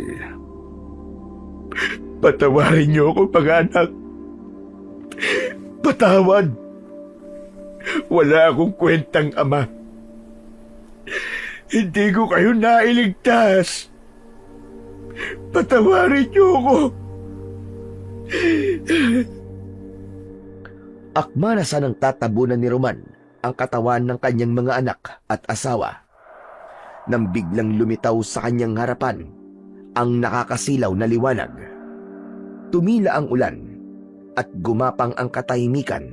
Patawarin niyo ako, mga anak. Patawad. Wala akong kwentang ama. Hindi ko kayo nailigtas. Patawarin niyo ako. Akma na sanang tatabunan ni Roman ang katawan ng kanyang mga anak at asawa nang biglang lumitaw sa kanyang harapan ang nakakasilaw na liwanag. Tumila ang ulan at gumapang ang katahimikan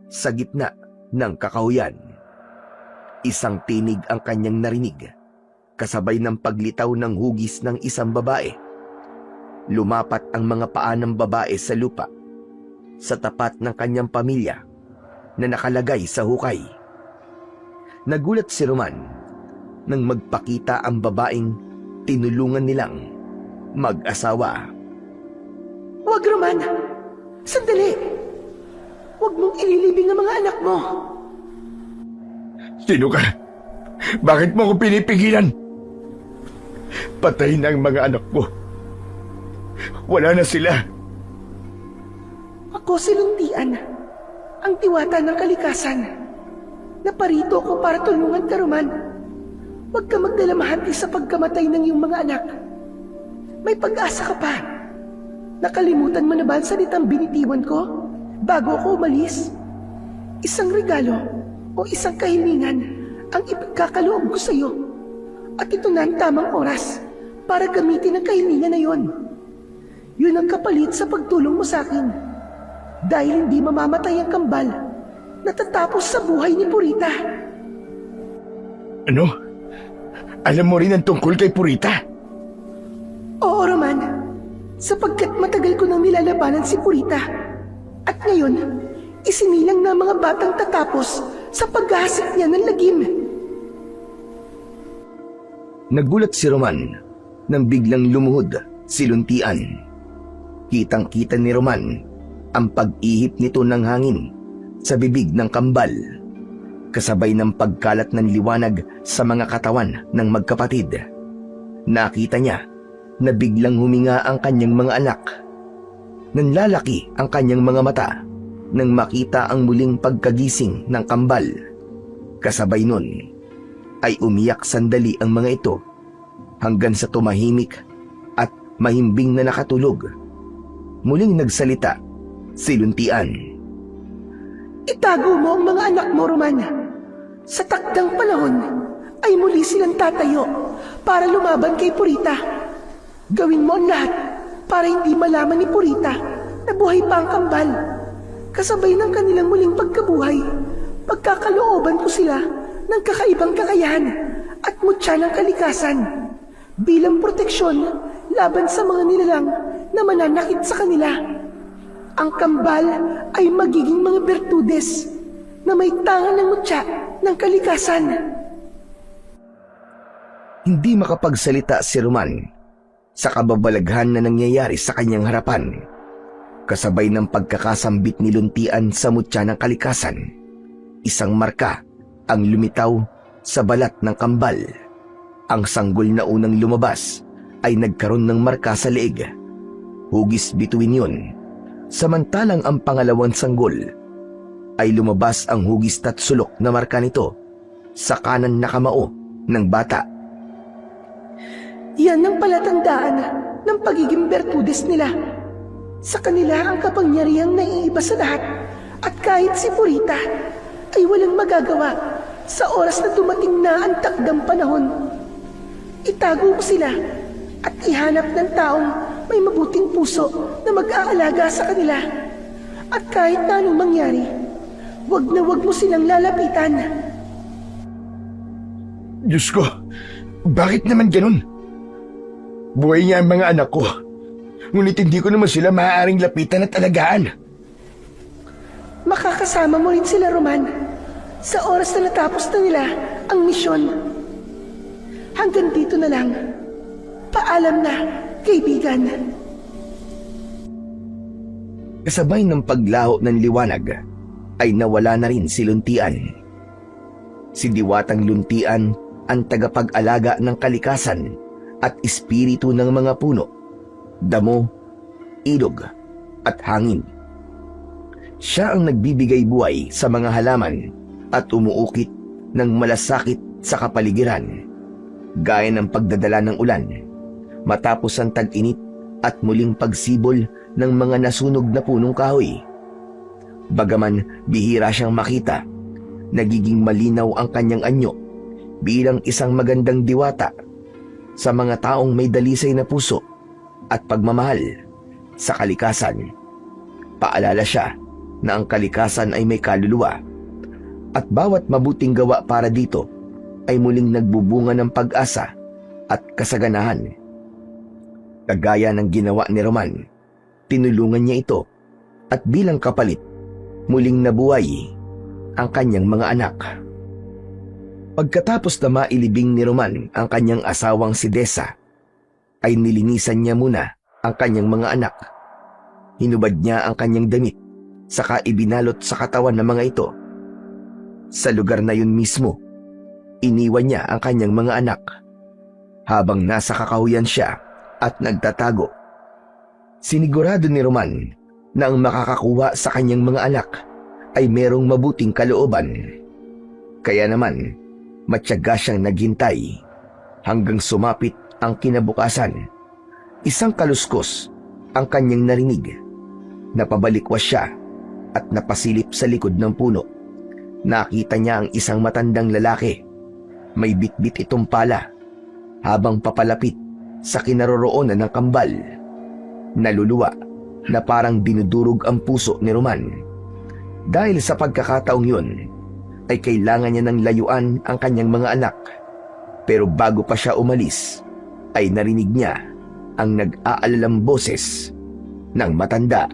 sa gitna ng kakahuyan. Isang tinig ang kanyang narinig, kasabay ng paglitaw ng hugis ng isang babae. Lumapat ang mga paa ng babae sa lupa, sa tapat ng kanyang pamilya na nakalagay sa hukay. Nagulat si Roman nang magpakita ang babaeng tinulungan nilang mag-asawa. Huwag, Roman! Sandali! Huwag mong ililibing ang mga anak mo! Sino ka? Bakit mo ako pinipigilan? Patay na ang mga anak ko. Wala na sila. Ako si Luntian, ang diwata ng kalikasan. Naparito ko para tulungan ka, Roman. Huwag ka magdalamhati sa pagkamatay ng iyong mga anak. May pag-asa ka pa. Nakalimutan mo na ba ang salitang binitiwan ko bago ako umalis? Isang regalo o isang kahilingan ang ipagkakaloob ko sa iyo. At ito na ang tamang oras para gamitin ang kahilingan na yon. Yun ang kapalit sa pagtulong mo sa akin. Dahil hindi mamamatay ang kambal natatapos sa buhay ni Purita. Ano? Alam mo rin ang tungkol kay Purita? Oo, Roman. Sapagkat matagal ko nang nilalabanan si Purita. At ngayon, isinilang na mga batang tatapos sa paghahasik niya ng lagim. Nagulat si Roman nang biglang lumuhod si Luntian. Kitang-kita ni Roman ang pag-ihip nito ng hangin sa bibig ng kambal, kasabay ng pagkalat ng liwanag sa mga katawan ng magkapatid. Nakita niya na biglang huminga ang kanyang mga anak. Nanlalaki ang kanyang mga mata nang makita ang muling pagkagising ng kambal. Kasabay nun ay umiyak sandali ang mga ito hanggang sa tumahimik at mahimbing na nakatulog. Muling nagsalita si Luntian. Itago mo ang mga anak mo, Roman. Sa takdang panahon ay muli silang tatayo para lumaban kay Purita. Gawin mo ang lahat para hindi malaman ni Purita na buhay pa ang kambal. Kasabay ng kanilang muling pagkabuhay, pagkakalooban ko sila ng kakaibang kakayahan at mutya ng kalikasan bilang proteksyon laban sa mga nilalang na mananakit sa kanila. Ang kambal ay magiging mga bertudes na may tangan ng mutya ng kalikasan. Hindi makapagsalita si Roman sa kababalaghan na nangyayari sa kanyang harapan, kasabay ng pagkakasambit ni Luntian sa mutya ng kalikasan. Isang marka ang lumitaw sa balat ng kambal. Ang sanggol na unang lumabas ay nagkaroon ng marka sa leeg. Hugis bituin yun. Samantalang ang pangalawang sanggol ay lumabas ang hugis at sulok na marka nito sa kanan na kamao ng bata. Yan ang palatandaan ng pagiging bertudes nila. Sa kanila ang kapangyarihang naiiba sa lahat, at kahit si Purita ay walang magagawa sa oras na dumating na ang takdang panahon. Itago mo sila at ihanap ng taong may mabuting puso na mag-aalaga sa kanila. At kahit na anong mangyari, wag na wag mo silang lalapitan. Diyos ko, bakit naman ganun? Buhay niya ang mga anak ko. Ngunit hindi ko naman sila maaaring lapitan at alagaan. Makakasama mo rin sila, Roman, sa oras na natapos na nila ang misyon. Hanggang dito na lang. Paalam na, kaibigan. Kasabay ng paglaho ng liwanag ay nawala na rin si Luntian. Si Diwatang Luntian ang tagapag-alaga ng kalikasan at espiritu ng mga puno, damo, ilog at hangin. Siya ang nagbibigay buhay sa mga halaman at umuukit ng malasakit sa kapaligiran, gaya ng pagdadala ng ulan matapos ang tag-init at muling pagsibol ng mga nasunog na punong kahoy. Bagaman bihira siyang makita, nagiging malinaw ang kanyang anyo bilang isang magandang diwata sa mga taong may dalisay na puso at pagmamahal sa kalikasan. Paalala siya na ang kalikasan ay may kaluluwa at bawat mabuting gawa para dito ay muling nagbubunga ng pag-asa at kasaganahan. Kagaya ng ginawa ni Roman, tinulungan niya ito at bilang kapalit, muling nabuhay ang kanyang mga anak. Pagkatapos na mailibing ni Roman ang kanyang asawang si Desa, ay nilinisan niya muna ang kanyang mga anak. Hinubad niya ang kanyang damit, saka ibinalot sa katawan ng mga ito. Sa lugar na yun mismo, iniwan niya ang kanyang mga anak. Habang nasa kakahuyan siya at nagtatago, sinigurado ni Roman na ang makakakuha sa kanyang mga anak ay merong mabuting kalooban. Kaya naman, matyaga siyang naghintay hanggang sumapit ang kinabukasan. Isang kaluskos ang kanyang narinig. Napabalikwas siya at napasilip sa likod ng puno. Nakita niya ang isang matandang lalaki. May bitbit itong pala habang papalapit sa kinaroroonan ng kambal. Naluluwa na parang dinudurog ang puso ni Roman. Dahil sa pagkakataong yun, ay kailangan niya ng layuan ang kanyang mga anak. Pero bago pa siya umalis, ay narinig niya ang nag-aalalang boses ng matanda.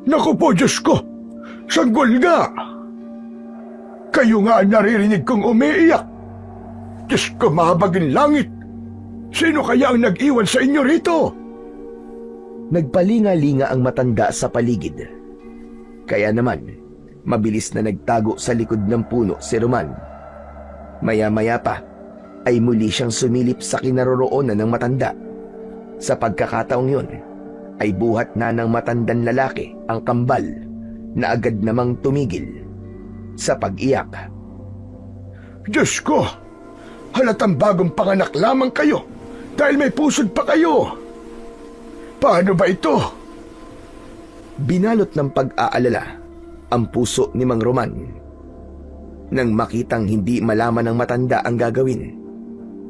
Naku po, Diyos ko! Sanggol nga! Kayo nga ang naririnig kong umiiyak. Diyos ko, mahabagin langit! Sino kaya ang nag-iwan sa inyo rito? Nagpalinga-linga ang matanda sa paligid. Kaya naman, mabilis na nagtago sa likod ng puno si Roman. Maya-maya pa, ay muli siyang sumilip sa kinaroroonan ng matanda. Sa pagkakataong yun, ay buhat na ng matandang lalaki ang kambal na agad namang tumigil sa pag-iyak. Diyos ko! Halatang bagong panganak lamang kayo dahil may pusod pa kayo. Paano ba ito? Binalot ng pag-aalala ang puso ni Mang Roman. Nang makitang hindi malaman ng matanda ang gagawin,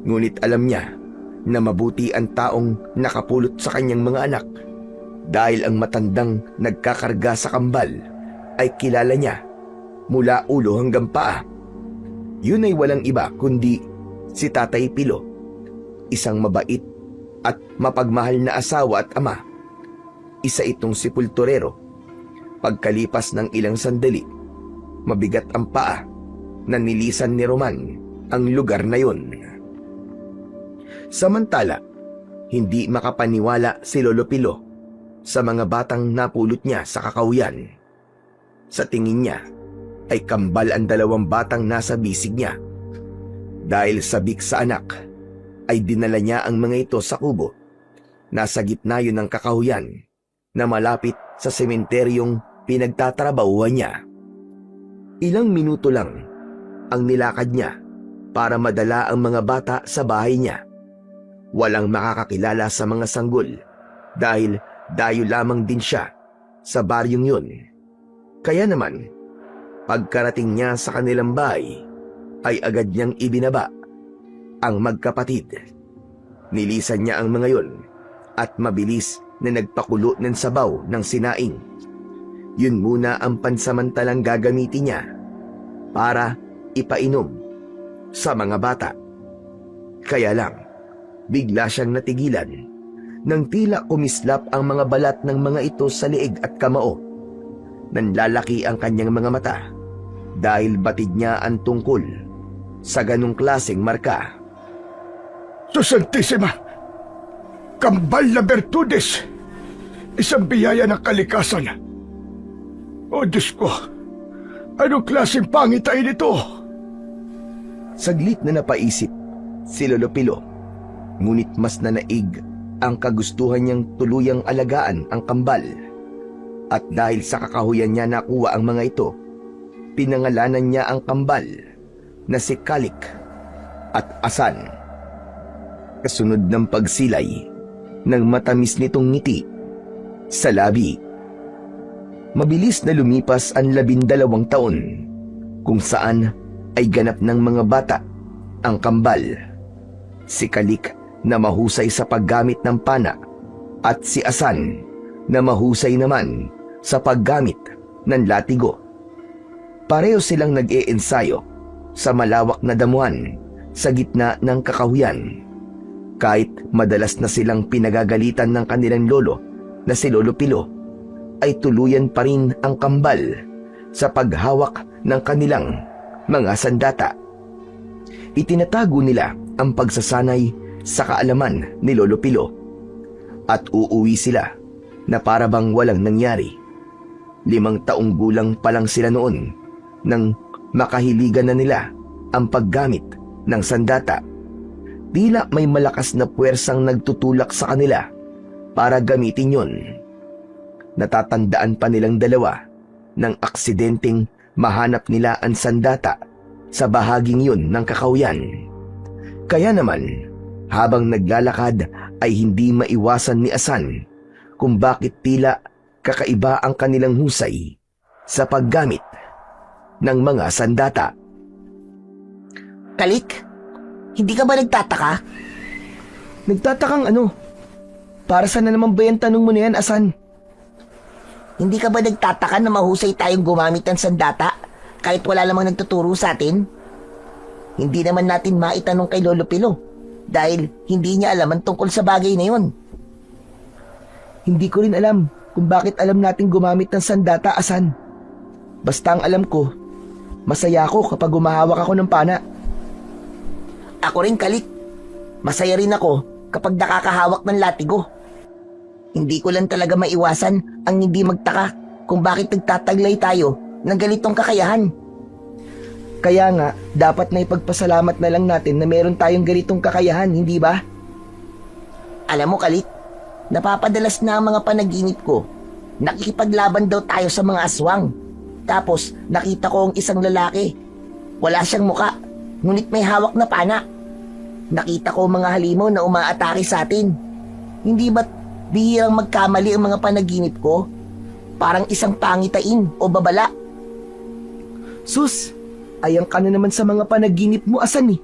ngunit alam niya na mabuti ang taong nakapulot sa kanyang mga anak dahil ang matandang nagkakarga sa kambal ay kilala niya mula ulo hanggang paa. Yun ay walang iba kundi si Tatay Pilo, isang mabait at mapagmahal na asawa at ama. Isa itong sepulturero. Pagkalipas ng ilang sandali, mabigat ang paa na nilisan ni Roman ang lugar na yun. Samantala, Hindi makapaniwala si Lolo Pilo sa mga batang napulot niya sa kakahuyan. Sa tingin niya ay kambal ang dalawang batang nasa bisig niya. Dahil sabik sa anak, ay dinala niya ang mga ito sa kubo. Nasa gitna yun ng kakahuyan na malapit sa sementeryong pinagtatrabahuan niya. Ilang minuto lang ang nilakad niya para madala ang mga bata sa bahay niya. Walang makakakilala sa mga sanggol dahil dayo lamang din siya sa baryong yun. Kaya naman, pagkarating niya sa kanilang bahay, ay agad niyang ibinaba ang magkapatid. Nilisan niya ang mga yun at mabilis na nagpakulo ng sabaw ng sinaing. Yun muna ang pansamantalang gagamitin niya para ipainom sa mga bata. Kaya lang, bigla siyang natigilan nang tila kumislap ang mga balat ng mga ito sa leeg at kamao. Nanlalaki ang kanyang mga mata dahil batid niya ang tungkol sa ganong klaseng marka. Susantissima! Kambal na Bertudes! Isang biyaya ng kalikasan. O Diyos ko, anong klaseng pangitain ito? Saglit na napaisip si Lolo Pilo, ngunit mas nanaig ang kagustuhan niyang tuluyang alagaan ang kambal. At dahil sa kakahuyan niya nakuha ang mga ito, pinangalanan niya ang kambal na si Kalik at Asan. Kasunod ng pagsilay ng matamis nitong ngiti sa labi. Mabilis na lumipas ang 12 taon kung saan ay ganap ng mga bata ang kambal. Si Kalik na mahusay sa paggamit ng pana at si Asan na mahusay naman sa paggamit ng latigo. Pareho silang nag-iensayo sa malawak na damuhan sa gitna ng kakahuyan. Kahit madalas na silang pinagagalitan ng kanilang lolo na si Lolo Pilo, ay tuluyan pa rin ang kambal sa paghawak ng kanilang mga sandata. Itinatago nila ang pagsasanay sa kaalaman ni Lolo Pilo at uuwi sila na para bang walang nangyari. 5 taong gulang pa lang sila noon nang makahiligan na nila ang paggamit ng sandata. Tila may malakas na puwersang nagtutulak sa kanila para gamitin yon. Natatandaan pa nilang dalawa ng aksidenteng mahanap nila ang sandata sa bahaging yun ng kakahuyan. Kaya naman, habang naglalakad ay hindi maiwasan ni Asan kung bakit tila kakaiba ang kanilang husay sa paggamit ng mga sandata. Kalik, hindi ka ba nagtataka? Nagtatakang ano? Para saan na naman ba yung tanong mo na yan, Asan? Hindi ka ba nagtataka na mahusay tayong gumamit ng sandata kahit wala lamang nagtuturo sa atin? Hindi naman natin maitanong kay Lolo Pilo dahil hindi niya alam ang tungkol sa bagay na yun. Hindi ko rin alam kung bakit alam natin gumamit ng sandata, Asan. Basta ang alam ko, masaya ako kapag humahawak ako ng pana. Ako rin, Kalik. Masaya rin ako kapag nakakahawak ng latigo. Hindi ko lang talaga maiwasan ang hindi magtaka kung bakit nagtataglay tayo ng ganitong kakayahan. Kaya nga, dapat na ipagpasalamat na lang natin na meron tayong ganitong kakayahan, hindi ba? Alam mo, Kalik, napapadalas na ang mga panaginip ko. Nakikipaglaban daw tayo sa mga aswang. Tapos, nakita ko ang isang lalaki. Wala siyang muka, ngunit may hawak na pana. Nakita ko mga halimaw na umaatake sa atin. Hindi ba't bihirang magkamali ang mga panaginip ko? Parang isang pangitain o babala. Sus, ayang ka na naman sa mga panaginip mo, Asan eh.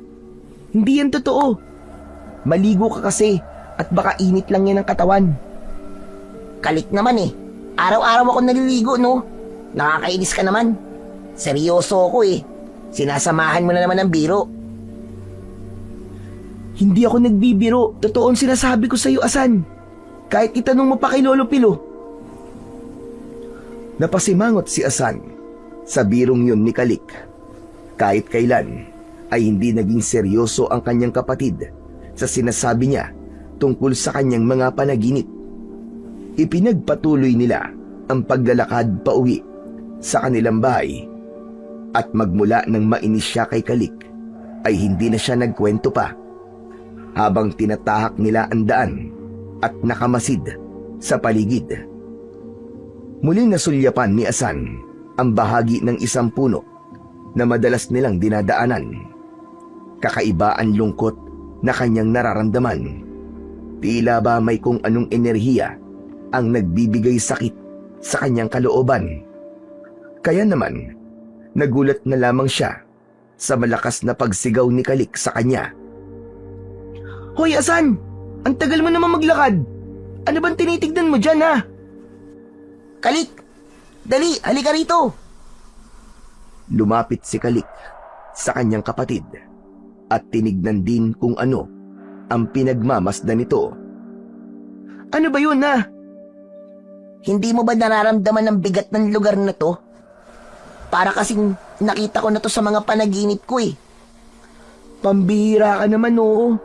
Hindi yan totoo. Maligo ka kasi at baka init lang yan ang katawan. Kalik naman eh. Araw-araw ako naliligo, no? Nakakainis ka naman. Seryoso ako eh. Sinasamahan mo na naman ang biro. Hindi ako nagbibiro. Totoo ang sinasabi ko sa iyo, Asan. Kahit itanong mo pa kay Lolo Pilo. Napasimangot si Asan sa birong yun ni Kalik. Kahit kailan ay hindi naging seryoso ang kanyang kapatid sa sinasabi niya tungkol sa kanyang mga panaginip. Ipinagpatuloy nila ang paglalakad pauwi sa kanilang bahay at magmula nang mainis siya kay Kalik ay hindi na siya nagkwento pa habang tinatahak nila ang daan at nakamasid sa paligid. Muling nasulyapan ni Asan ang bahagi ng isang puno na madalas nilang dinadaanan. Kakaiba ang lungkot na kanyang nararamdaman. Tila ba may kung anong enerhiya ang nagbibigay sakit sa kanyang kalooban. Kaya naman, nagulat na lamang siya sa malakas na pagsigaw ni Kalik sa kanya. Hoy Asan! Ang tagal mo naman maglakad! Ano bang tinitignan mo dyan ha? Kalik! Dali, halika rito! Lumapit si Kalik sa kanyang kapatid at tinignan din kung ano ang pinagmamasdan nito. Ano ba yun ha? Hindi mo ba nararamdaman ang bigat ng lugar na to? Para kasing nakita ko na to sa mga panaginip ko eh. Pambihira ka naman, oo.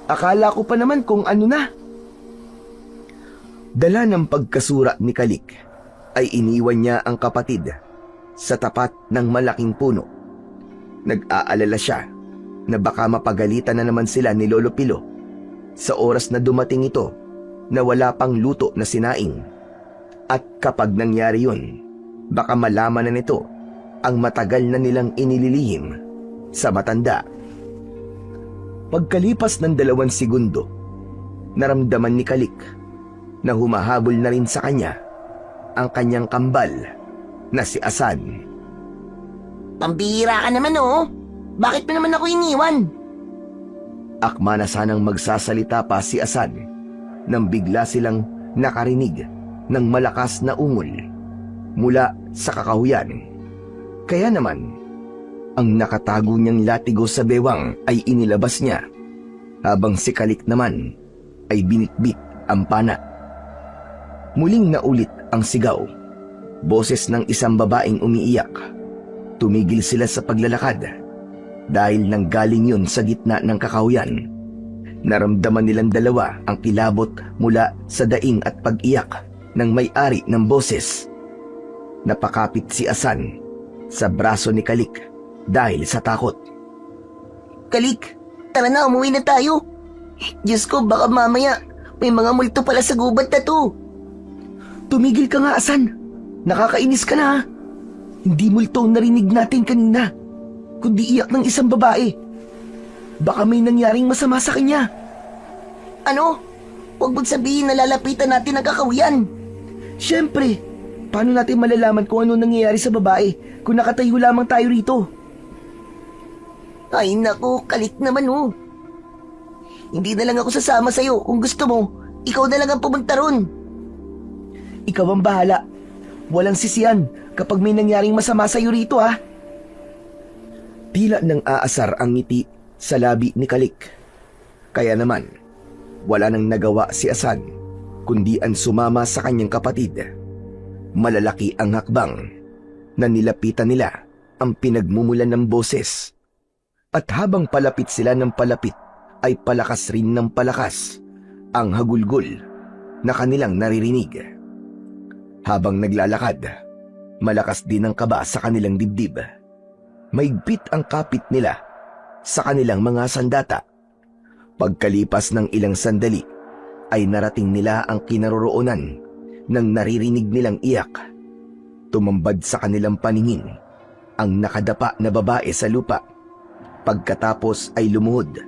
Akala ko pa naman kung ano na. Dala ng pagkasura ni Kalik ay iniwan niya ang kapatid sa tapat ng malaking puno. Nag-aalala siya na baka mapagalitan na naman sila ni Lolo Pilo sa oras na dumating ito na wala pang luto na sinaing. At kapag nangyari yun, baka malaman na nito ang matagal na nilang inililihim sa matanda. Pagkalipas ng 2 segundo, naramdaman ni Kalik na humahabol na rin sa kanya ang kanyang kambal na si Asan. Pambihira ka naman oh. Bakit mo naman ako iniwan? Akma na sanang magsasalita pa si Asan nang bigla silang nakarinig ng malakas na ungol mula sa kakahuyan. Kaya naman, ang nakatago niyang latigo sa bewang ay inilabas niya, habang si Kalik naman ay binitbit ang pana. Muling naulit ang sigaw, boses ng isang babaeng umiiyak. Tumigil sila sa paglalakad dahil nanggaling yun sa gitna ng kakahuyan. Naramdaman nilang dalawa ang kilabot mula sa daing at pag-iyak ng may-ari ng boses. Napakapit si Asan sa braso ni Kalik dahil sa takot. Kalik, tara na, umuwi na tayo. Diyos ko, baka mamaya may mga multo pala sa gubat na to. Tumigil ka nga, Asan. Nakakainis ka na ha. Hindi multo ang narinig natin kanina, kundi iyak ng isang babae. Baka may nangyaring masama sa kanya. Ano? Huwag mong sabihin na lalapitan natin ang kakahuyan. Siyempre, paano natin malalaman kung ano nangyayari sa babae kung nakatayo lamang tayo rito? Ay naku, Kalik naman oh. Hindi na lang ako sasama sa'yo. Kung gusto mo, ikaw na lang ang pumunta ron. Ikaw ang bahala. Walang sisiyan kapag may nangyaring masama sa'yo rito ha. Tila nang aasar ang ngiti sa labi ni Kalik. Kaya naman, wala nang nagawa si Asan kundi ang sumama sa kanyang kapatid. Malalaki ang hakbang na nilapitan nila ang pinagmumulan ng boses. At habang palapit sila ng palapit ay palakas rin ng palakas ang hagulgol na kanilang naririnig. Habang naglalakad, malakas din ang kaba sa kanilang dibdib. Maigpit ang kapit nila sa kanilang mga sandata. Pagkalipas ng ilang sandali, ay narating nila ang kinaroroonan ng naririnig nilang iyak. Tumambad sa kanilang paningin ang nakadapa na babae sa lupa. Pagkatapos ay lumuhod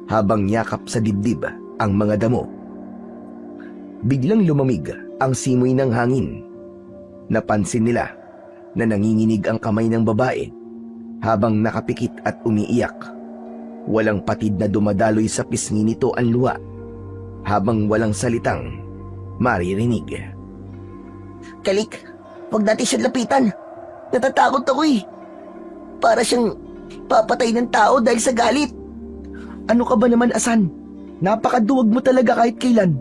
habang yakap sa dibdib ang mga damo. Biglang lumamig ang simoy ng hangin. Napansin nila na nanginginig ang kamay ng babae habang nakapikit at umiiyak. Walang patid na dumadaloy sa pisngi nito ang luha habang walang salitang maririnig. Kalik, huwag natin siya lapitan. Natatakot ako eh. Para siyang papatay ng tao dahil sa galit. Ano ka ba naman, Asan? Napakaduwag mo talaga kahit kailan.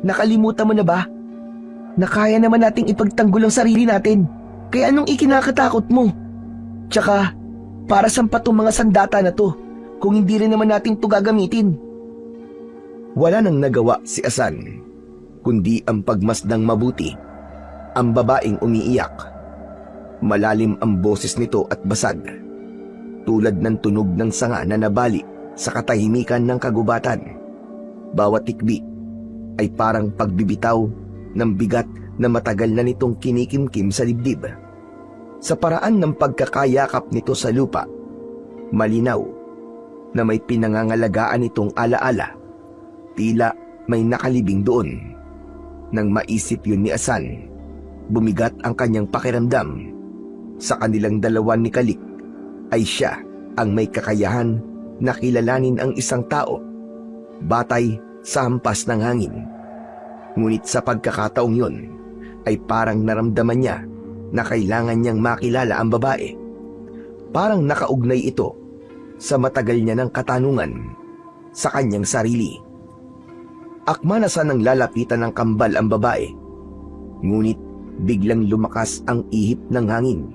Nakalimutan mo na ba? Na kaya naman nating ipagtanggol ang sarili natin. Kaya anong ikinakatakot mo? Tsaka, para saan pa tong mga sandata na to kung hindi rin naman natin to gagamitin? Wala nang nagawa si Asan, kundi ang pagmasdang mabuti ang babaeng umiiyak. Malalim ang boses nito at basag, tulad ng tunog ng sanga na nabali sa katahimikan ng kagubatan. Bawat tikbi ay parang pagbibitaw ng bigat na matagal na nitong kinikimkim sa dibdib. Sa paraan ng pagkakayakap nito sa lupa, malinaw na may pinangangalagaan itong alaala. Tila may nakalibing doon. Nang maisip yun ni Asan, bumigat ang kanyang pakiramdam. Sa kanilang dalawa ni Kalik ay siya ang may kakayahan na kilalanin ang isang tao batay sa hampas ng hangin. Ngunit sa pagkakataong yun ay parang naramdaman niya na kailangan niyang makilala ang babae. Parang nakaugnay ito sa matagal niya ng katanungan sa kanyang sarili. Akma na sanang lalapitan ng kambal ang babae, ngunit biglang lumakas ang ihip ng hangin.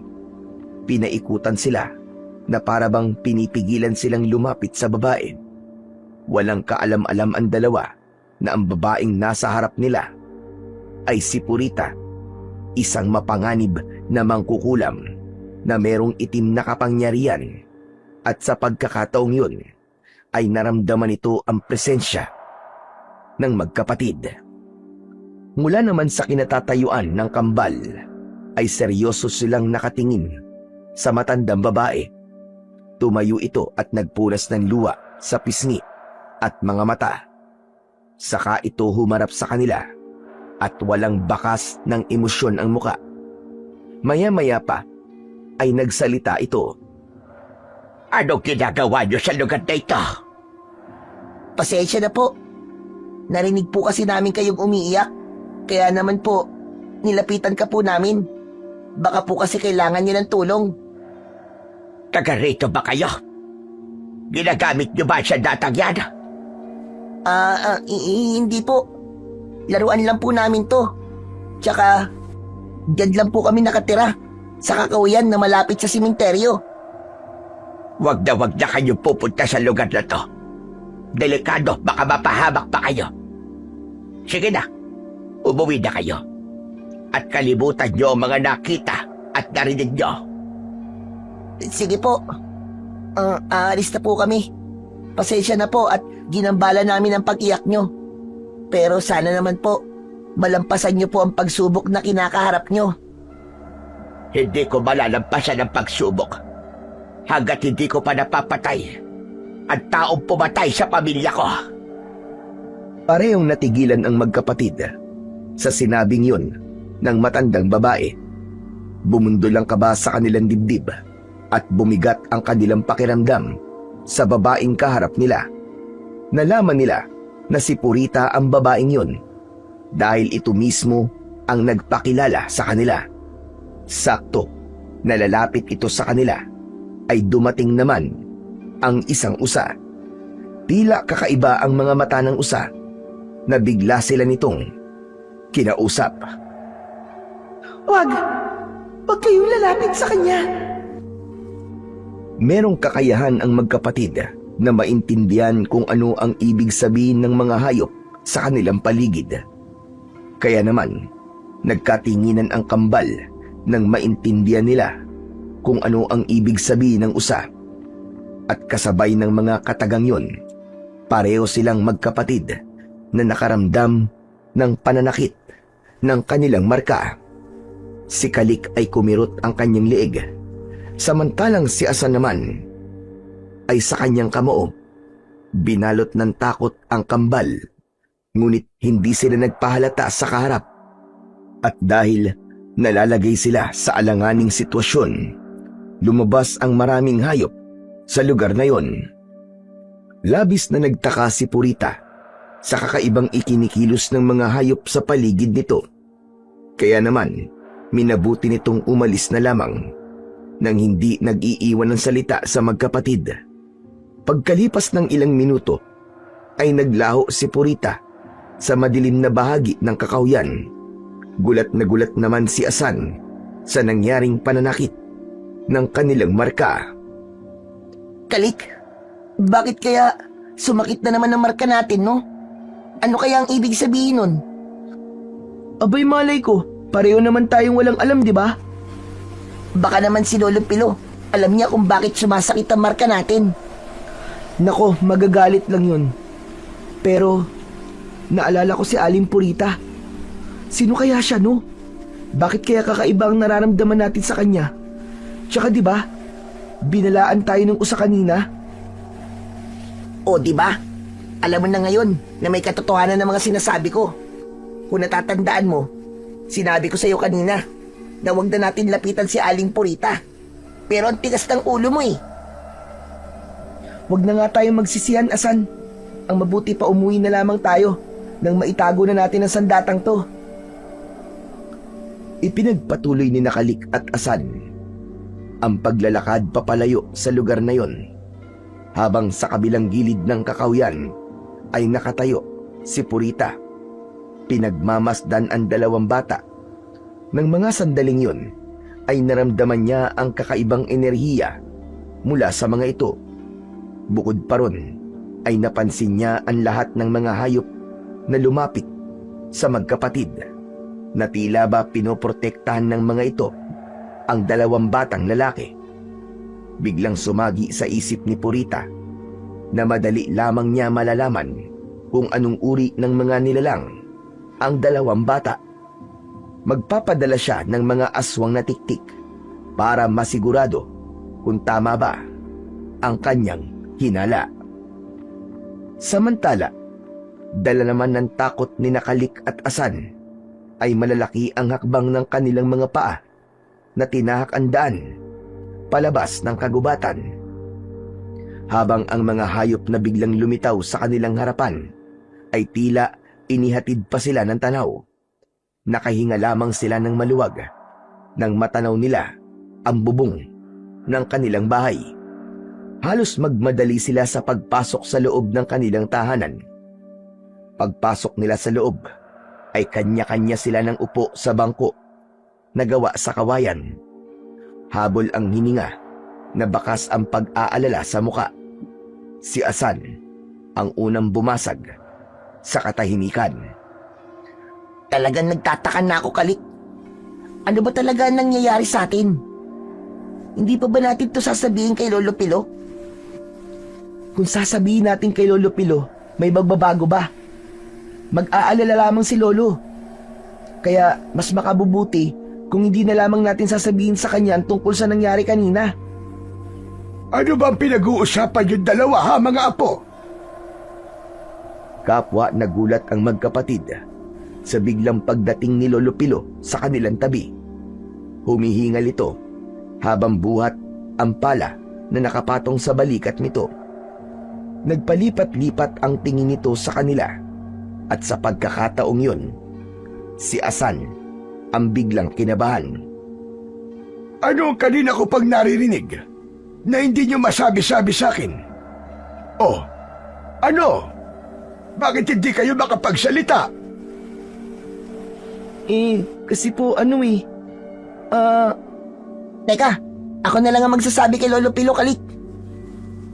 Pinaikutan sila na parabang pinipigilan silang lumapit sa babae. Walang kaalam-alam ang dalawa na ang babaeng nasa harap nila ay si Purita, isang mapanganib na mangkukulam na merong itim na kapangyarihan, at sa pagkakataong yun ay naramdaman nito ang presensya ng magkapatid. Mula naman sa kinatatayuan ng kambal ay seryoso silang nakatingin sa matandang babae. Tumayo ito at nagpunas ng luha sa pisngi at mga mata. Saka ito humarap sa kanila at walang bakas ng emosyon ang muka. Maya-maya pa ay nagsalita ito. Anong ginagawa niyo sa lugar na ito? Pasensya na po. Narinig po kasi namin kayong umiiyak. Kaya naman po, nilapitan ka po namin. Baka po kasi kailangan niyo ng tulong. Taga rito ba kayo? Ginagamit niyo ba siya datang yan? Hindi po. Laruan lang po namin to. Tsaka, dyan lang po kami nakatira sa kakawayan na malapit sa simenteryo. Wag na kayo pupunta sa lugar na to. Delikado, baka mapahamak pa kayo. Sige na, umuwi na kayo. At kalimutan niyo ang mga nakita at narinig niyo. Sige po. Aalis na po kami. Pasensya na po at ginambala namin ang pag-iyak nyo. Pero sana naman po, malampasan nyo po ang pagsubok na kinakaharap nyo. Hindi ko malalampasan ang pagsubok hanggat hindi ko pa napapatay ang taong pumatay sa pamilya ko. Parehong natigilan ang magkapatid sa sinabing yun ng matandang babae. Bumundo lang kaba sa kanilang dibdib at bumigat ang kanilang pakiramdam sa babaeng kaharap nila. Nalaman nila na si Purita ang babaeng yun dahil ito mismo ang nagpakilala sa kanila. Sakto na lalapit ito sa kanila ay dumating naman ang isang usa. Tila kakaiba ang mga mata ng usa na bigla sila nitong kinausap. Wag kayong lalapit sa kanya. Merong kakayahan ang magkapatid na maintindihan kung ano ang ibig sabihin ng mga hayop sa kanilang paligid. Kaya naman, nagkatinginan ang kambal nang maintindihan nila kung ano ang ibig sabihin ng usa. At kasabay ng mga katagang yun, pareho silang magkapatid na nakaramdam ng pananakit ng kanilang marka. Si Kalik ay kumirot ang kanyang liig, samantalang si Asan naman ay sa kanyang kamoo. Binalot ng takot ang kambal, ngunit hindi sila nagpahalata sa kaharap. At dahil nalalagay sila sa alanganing sitwasyon, lumabas ang maraming hayop sa lugar na yon. Labis na nagtaka si Purita sa kakaibang ikinikilos ng mga hayop sa paligid nito. Kaya naman, minabuti nitong umalis na lamang nang hindi nag-iiwan ng salita sa magkapatid. Pagkalipas ng ilang minuto, ay naglaho si Purita sa madilim na bahagi ng kakahuyan. Gulat na gulat naman si Asan sa nangyaring pananakit ng kanilang marka. Kalik, bakit kaya sumakit na naman ang marka natin, no? Ano kaya ang ibig sabihin nun? Abay malay ko, pareho naman tayong walang alam, di ba? Baka naman si Lolo Pilo, alam niya kung bakit sumasakit ang marka natin. Nako, magagalit lang yun. Pero, naalala ko si Aling Purita. Sino kaya siya, no? Bakit kaya kakaiba ang nararamdaman natin sa kanya? Tsaka di ba, binalaan tayo ng usa kanina? O di ba? Alam mo na ngayon na may katotohanan ng mga sinasabi ko. Kung natatandaan mo, sinabi ko sa iyo kanina na huwag na natin lapitan si Aling Purita. Pero ang tigas ng ulo mo eh. Huwag na nga tayong magsisihan, Asan. Ang mabuti pa umuwi na lamang tayo nang maitago na natin ang sandatang to. Ipinagpatuloy ni Nakalik at Asan ang paglalakad papalayo sa lugar na yon, habang sa kabilang gilid ng kakawyan ay nakatayo si Purita. Pinagmamasdan ang dalawang bata. Nang mga sandaling yon ay naramdaman niya ang kakaibang enerhiya mula sa mga ito. Bukod pa ron ay napansin niya ang lahat ng mga hayop na lumapit sa magkapatid, na tila ba pinoprotektahan ng mga ito ang dalawang batang lalaki. Biglang sumagi sa isip ni Purita na madali lamang niya malalaman kung anong uri ng mga nilalang ang dalawang bata. Magpapadala siya ng mga aswang na tiktik para masigurado kung tama ba ang kanyang hinala. Samantala, dala naman ng takot ni Nakalik at Asan, ay malalaki ang hakbang ng kanilang mga paa na tinahak ang daan palabas ng kagubatan. Habang ang mga hayop na biglang lumitaw sa kanilang harapan ay tila inihatid pa sila ng tanaw. Nakahinga lamang sila ng maluwag nang matanaw nila ang bubong ng kanilang bahay. Halos magmadali sila sa pagpasok sa loob ng kanilang tahanan. Pagpasok nila sa loob ay kanya-kanya sila ng upo sa bangko na gawa sa kawayan. Habol ang hininga na bakas ang pag-aalala sa muka. Si Asan ang unang bumasag sa katahimikan. Talagang nagtataka na ako, Kalik. Ano ba talaga ang nangyayari sa atin? Hindi pa ba natin to sasabihin kay Lolo Pilo? Kung sasabihin natin kay Lolo Pilo, may magbabago ba? Mag-aalala lamang si Lolo. Kaya mas makabubuti kung hindi na lamang natin sasabihin sa kanya ang tungkol sa nangyari kanina. Ano bang pinag-uusapan yung dalawa, ha, mga apo? Kapwa nagulat ang magkapatid sa biglang pagdating ni Lolo Pilo sa kanilang tabi. Humihingal ito habang buhat ang pala na nakapatong sa balikat nito. Nagpalipat-lipat ang tingin nito sa kanila, at sa pagkakataong yun, si Asan ang biglang kinabahan. Ano ang kanina ko pag naririnig na hindi nyo masabi-sabi sa akin? Oh, ano? Bakit hindi kayo makapagsalita? Kasi po Teka, ako na lang ang magsasabi kay Lolo Pilo, Kalik.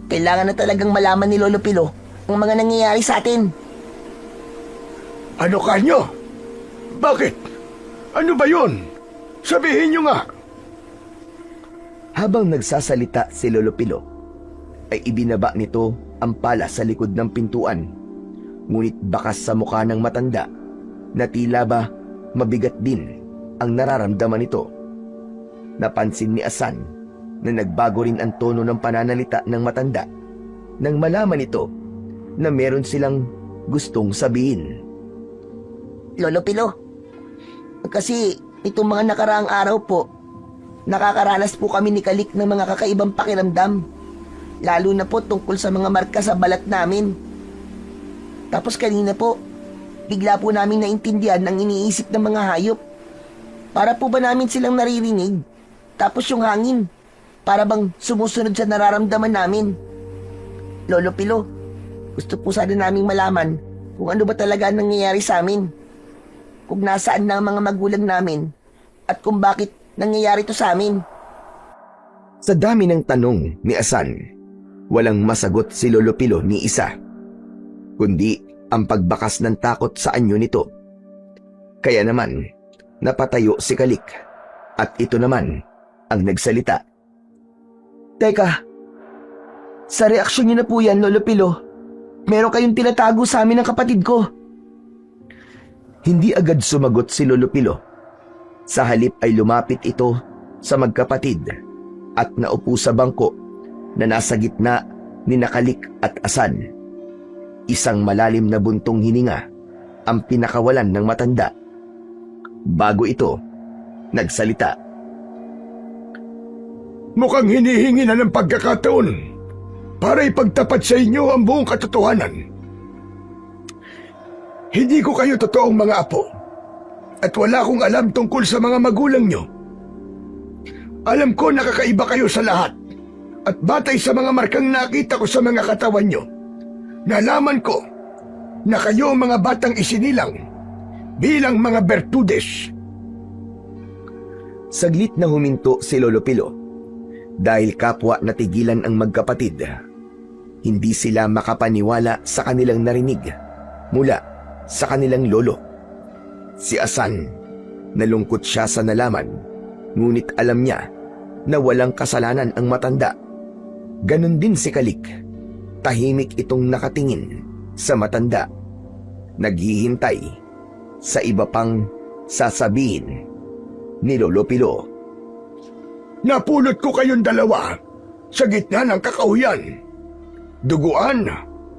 Kailangan na talagang malaman ni Lolo Pilo ang mga nangyayari sa atin. Ano kanyo? Bakit? Ano ba yun? Sabihin nyo nga. Habang nagsasalita si Lolo Pilo, ay ibinaba nito ang pala sa likod ng pintuan. Ngunit bakas sa mukha ng matanda na tila ba mabigat din ang nararamdaman nito. Napansin ni Asan na nagbago rin ang tono ng pananalita ng matanda nang malaman ito na meron silang gustong sabihin. Lolo Pilo, kasi itong mga nakaraang araw po, nakakaranas po kami ni Kalik ng mga kakaibang pakiramdam. Lalo na po tungkol sa mga marka sa balat namin. Tapos kanina po, bigla po namin naintindihan ang iniisip ng mga hayop. Para po ba namin silang naririnig? Tapos yung hangin, para bang sumusunod sa nararamdaman namin. Lolo Pilo, gusto po sana naming malaman kung ano ba talaga ang nangyayari sa amin. Kung nasaan na ang mga magulang namin at kung bakit nangyayari to sa amin. Sa dami ng tanong ni Asan, walang masagot si Lolo Pilo ni isa, kundi ang pagbakas ng takot sa anyo nito. Kaya naman, napatayo si Kalik at ito naman ang nagsalita. Teka, sa reaksyon niyo na po yan, Lolo Pilo. Meron kayong tinatago sa amin ng kapatid ko. Hindi agad sumagot si Lolo Pilo. Sa halip ay lumapit ito sa magkapatid at naupo sa bangko na nasa gitna ni Kalik at Asan. Isang malalim na buntong hininga ang pinakawalan ng matanda. Bago ito, nagsalita. Mukhang hinihingi na ng pagkakataon para ipagtapat sa inyo ang buong katotohanan. Hindi ko kayo totoong mga apo at wala akong alam tungkol sa mga magulang nyo. Alam ko na kakaiba kayo sa lahat at batay sa mga markang nakita ko sa mga katawan nyo, nalaman ko na kayo ang mga batang isinilang bilang mga Bertudes. Saglit na huminto si Lolo Pilo dahil kapwa natigilan ang magkapatid. Hindi sila makapaniwala sa kanilang narinig mula sa kanilang lolo. Si Asan, nalungkot siya sa nalaman, ngunit alam niya na walang kasalanan ang matanda. Ganon din si Kalik. Tahimik itong nakatingin sa matanda, naghihintay sa iba pang sasabihin ni Lolo Pilo. Napulot ko kayong dalawa sa gitna ng kakahuyan, duguan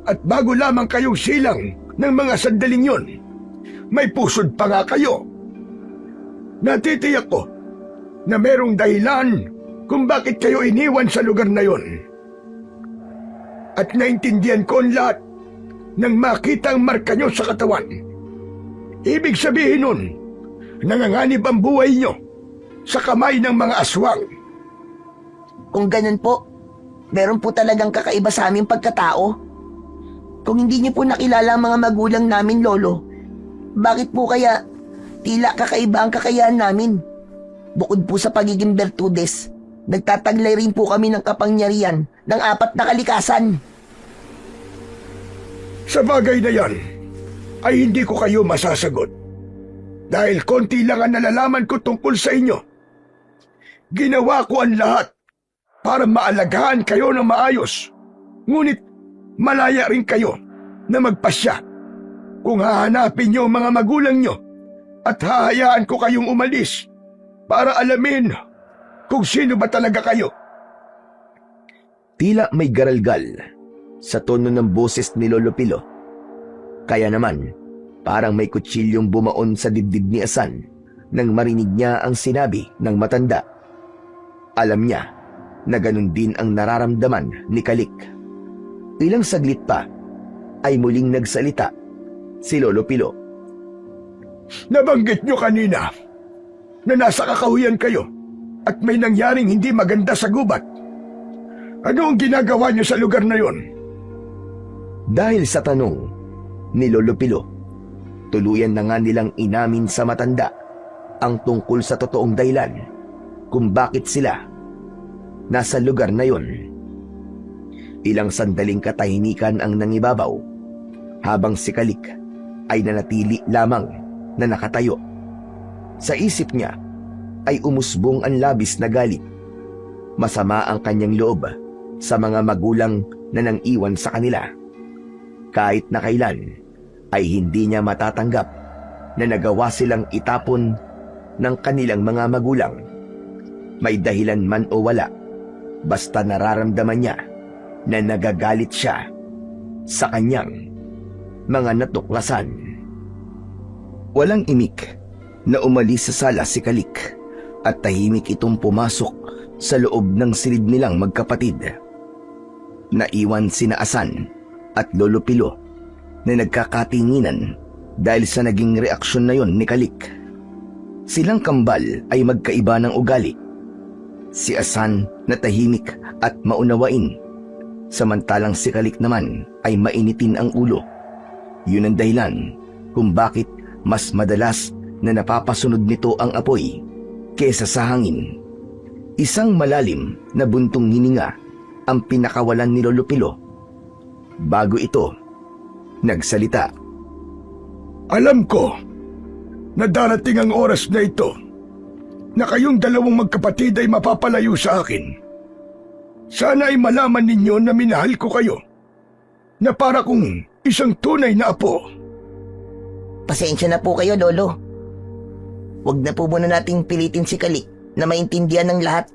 at bago lamang kayong silang ng mga sandaling yon. May pusod pa nga kayo. Natitiyak ko na merong dahilan kung bakit kayo iniwan sa lugar na yon. At naintindihan ko ang lahat nang makita ang marka nyo sa katawan. Ibig sabihin nun, nanganganib ang buhay nyo sa kamay ng mga aswang. Kung ganun po, meron po talagang kakaiba sa aming pagkatao. Kung hindi niyo po nakilala ang mga magulang namin, Lolo, bakit po kaya tila kakaiba ang kakayahan namin? Bukod po sa pagiging Bertudes, nagtataglay rin po kami ng kapangyarihan ng 4 na kalikasan. Sa bagay na yan, ay hindi ko kayo masasagot. Dahil konti lang ang nalalaman ko tungkol sa inyo. Ginawa ko ang lahat para maalagaan kayo ng maayos. Ngunit malaya rin kayo na magpasya. Kung hahanapin niyo ang mga magulang niyo at hahayaan ko kayong umalis para alamin kung sino ba talaga kayo. Tila may garalgal sa tono ng boses ni Lolo Pilo. Kaya naman, parang may kutsilyong bumaon sa dibdib ni Asan nang marinig niya ang sinabi ng matanda. Alam niya na ganun din ang nararamdaman ni Kalik. Ilang saglit pa ay muling nagsalita si Lolo Pilo. Nabanggit niyo kanina na nasa kakahuyan kayo at may nangyaring hindi maganda sa gubat. Ano ang ginagawa niyo sa lugar na yon? Dahil sa tanong ni Lolo Pilo, tuluyan na nga nilang inamin sa matanda ang tungkol sa totoong dahilan kung bakit sila nasa lugar na yon. Ilang sandaling katahimikan ang nangibabaw habang si Kalik ay nanatili lamang na nakatayo. Sa isip niya ay umusbong ang labis na galit. Masama ang kanyang loob sa mga magulang na nang-iwan sa kanila. Kahit na kailan ay hindi niya matatanggap na nagawa silang itapon ng kanilang mga magulang. May dahilan man o wala, basta nararamdaman niya na nagagalit siya sa kanyang mga natuklasan. Walang imik na umalis sa sala si Kalik at tahimik itong pumasok sa loob ng silid nilang magkapatid. Naiwan sina Asan at Lolo Pilo na nagkakatinginan dahil sa naging reaksyon na yon ni Kalik. Silang kambal ay magkaiba ng ugali. Si Asan na tahimik at maunawain, samantalang si Kalik naman ay mainitin ang ulo. Yun ang dahilan kung bakit mas madalas na napapasunod nito ang apoy kesa sa hangin. Isang malalim na buntong hininga ang pinakawalan ni Lolo Pilo. Bago ito, nagsalita. Alam ko na darating ang oras na ito na kayong dalawang magkapatid ay mapapalayo sa akin. Sana ay malaman ninyo na minahal ko kayo, na para kung isang tunay na apo. Pasensya na po kayo, Lolo. Huwag na po muna nating pilitin si Kalik na maintindihan ng lahat.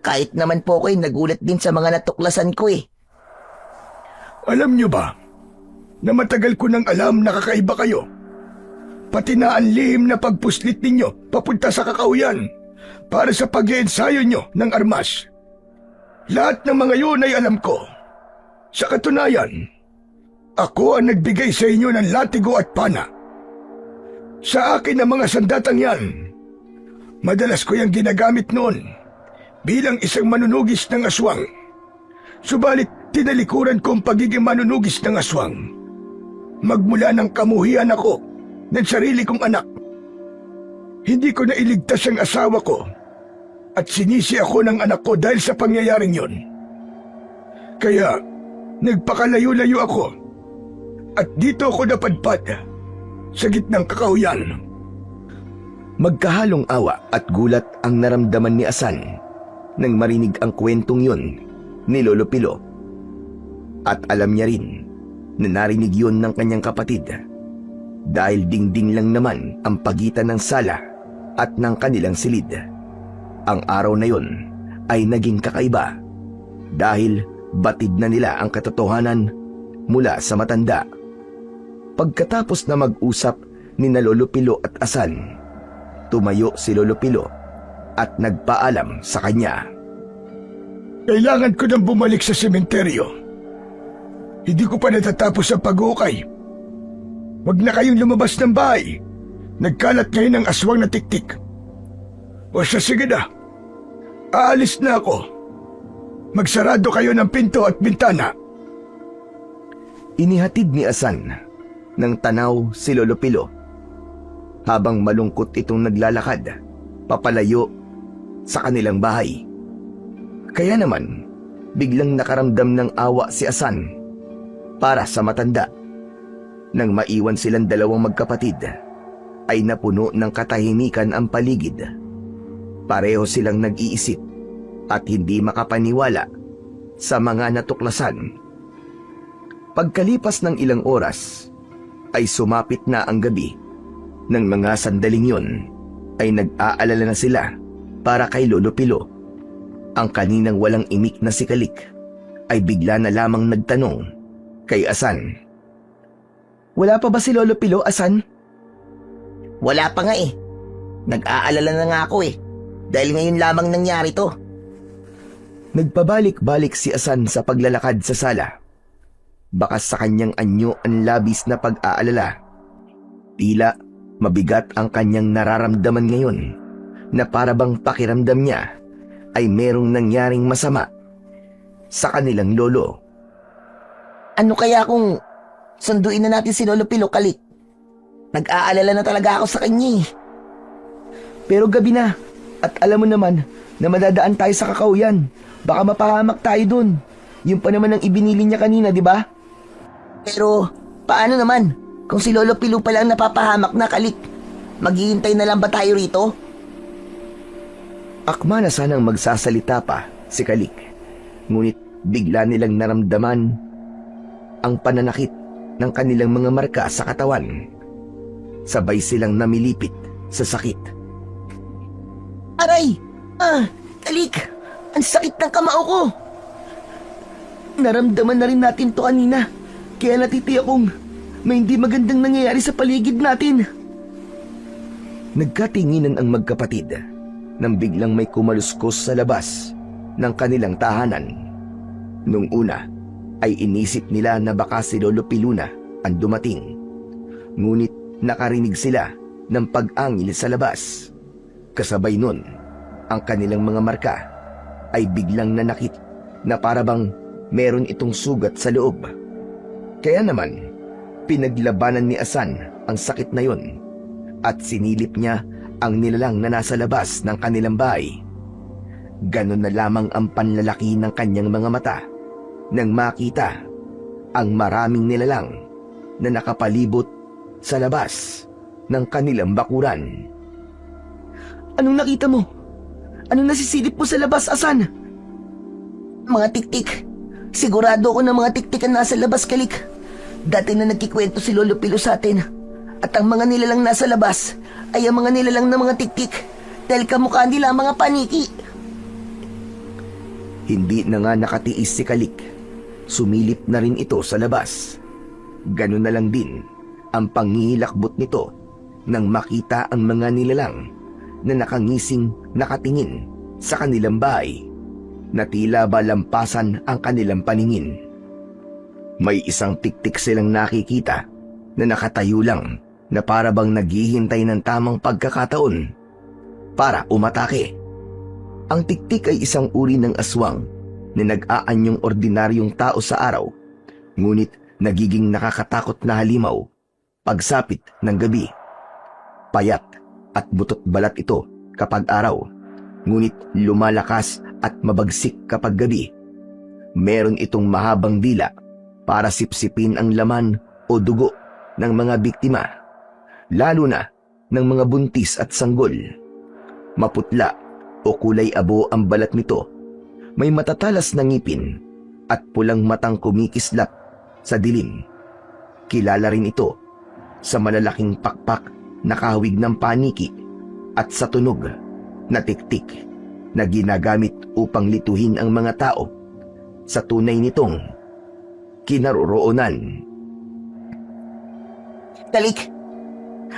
Kahit naman po ako'y nagulat din sa mga natuklasan ko eh. Alam nyo ba na matagal ko nang alam na kakaiba kayo? Pati na ang lihim na pagpuslit ninyo papunta sa kakauyan para sa pag-iensayo nyo ng armas. Lahat ng mga yun ay alam ko. Sa katunayan, ako ang nagbigay sa inyo ng latigo at pana. Sa akin ang mga sandatang yan, madalas ko yung ginagamit noon bilang isang manunugis ng aswang. Subalit tinalikuran ko ang pagiging manunugis ng aswang. Magmula ng kamuhian ako ng sarili kong anak. Hindi ko na iligtas ang asawa ko at sinisi ako ng anak ko dahil sa pangyayaring yon. Kaya nagpakalayo-layo ako at dito ako napadpad sa gitnang kakauyan. Magkahalong awa at gulat ang naramdaman ni Asan nang marinig ang kwentong yun ni Lolo Pilo. At alam niya rin na narinig yun ng kanyang kapatid dahil dingding lang naman ang pagitan ng sala at ng kanilang silid. Ang araw na yun ay naging kakaiba dahil batid na nila ang katotohanan mula sa matanda. Pagkatapos na mag-usap ni na Lolo Pilo at Asan, tumayo si Lolo Pilo at nagpaalam sa kanya. Kailangan ko nang bumalik sa sementeryo. Hindi ko pa natatapos ang pag-uukay. Huwag na kayong lumabas ng bahay. Nagkalat ngayon ang aswang na tiktik. O siya, sige na. Aalis na ako. Magsarado kayo ng pinto at bintana. Inihatid ni Asan ng tanaw si Lolo Pilo habang malungkot itong naglalakad papalayo sa kanilang bahay. Kaya naman, biglang nakaramdam ng awa si Asan para sa matanda. Nang maiwan silang dalawang magkapatid, ay napuno ng katahimikan ang paligid. Pareho silang nag-iisip at hindi makapaniwala sa mga natuklasan. Pagkalipas ng ilang oras, ay sumapit na ang gabi. Nang mga sandaling yon, ay nag-aalala na sila para kay Lolo Pilo. Ang kaninang walang imik na si Kalik ay bigla na lamang nagtanong kay Asan. Wala pa ba si Lolo Pilo, Asan? Wala pa nga eh. Nag-aalala na nga ako eh. Dahil ngayon lamang nangyari to. Nagpabalik-balik si Asan sa paglalakad sa sala. Bakas sa kanyang anyo ang labis na pag-aalala. Tila mabigat ang kanyang nararamdaman ngayon na parabang pakiramdam niya ay merong nangyaring masama sa kanilang lolo. Ano kaya kung sunduin na natin si Lolo Pilo, Kalik? Nag-aalala na talaga ako sa kanya eh. Pero gabi na at alam mo naman na madadaan tayo sa kakauyan. Baka mapahamak tayo dun. Yung pa naman ang ibinili niya kanina, di ba? Pero paano naman kung si Lolo Pilo pa lang napapahamak na, Kalik? Maghihintay na lang ba tayo rito? Akma na sanang magsasalita pa si Kalik. Ngunit bigla nilang naramdaman ang pananakit ng kanilang mga marka sa katawan. Sabay silang namilipit sa sakit. Aray! Kalik! Ang sakit ng kamao ko! Naramdaman na rin natin to kanina. Kaya natitiyak kong may hindi magandang nangyayari sa paligid natin. Nagkatinginan ang magkapatid nang biglang may kumaluskos sa labas ng kanilang tahanan. Nung una ay inisip nila na baka si Lolo Piluna ang dumating. Ngunit nakarinig sila ng pag-angil sa labas. Kasabay nun, ang kanilang mga marka ay biglang nanakit na parabang meron itong sugat sa loob. Kaya naman, pinaglabanan ni Asan ang sakit na yun at sinilip niya ang nilalang na nasa labas ng kanilang bahay. Ganon na lamang ang panlalaki ng kanyang mga mata nang makita ang maraming nilalang na nakapalibot sa labas ng kanilang bakuran. Anong nakita mo? Anong nasisilip mo sa labas, Asan? Mga tiktik. Sigurado ako na mga tiktik ang nasa labas, Kalik. Dati na nagkikwento si Lolo Pilo sa atin. At ang mga nilalang nasa labas ay ang mga nilalang na mga tiktik dahil kamukha nila ang mga paniki. Hindi na nga nakatiis si Kalik. Sumilip na rin ito sa labas. Ganun na lang din ang pangihilakbot nito nang makita ang mga nilalang na nakangising nakatingin sa kanilang bahay na tila ba lampasan ang kanilang paningin. May isang tiktik silang nakikita na nakatayo lang na para bang naghihintay ng tamang pagkakataon para umatake. Ang tiktik ay isang uri ng aswang na nag-aanyong ordinaryong tao sa araw, ngunit nagiging nakakatakot na halimaw pagsapit ng gabi. Payat at butot balat ito kapag araw, ngunit lumalakas at mabagsik kapag gabi. Meron itong mahabang dila para sipsipin ang laman o dugo ng mga biktima, lalo na ng mga buntis at sanggol. Maputla o kulay abo ang balat nito. May matatalas na ngipin at pulang matang kumikislap sa dilim. Kilala rin ito sa malalaking pakpak na kahawig ng paniki at sa tunog na tiktik na ginagamit upang lituhin ang mga tao sa tunay nitong kinaroroonan. Kalik,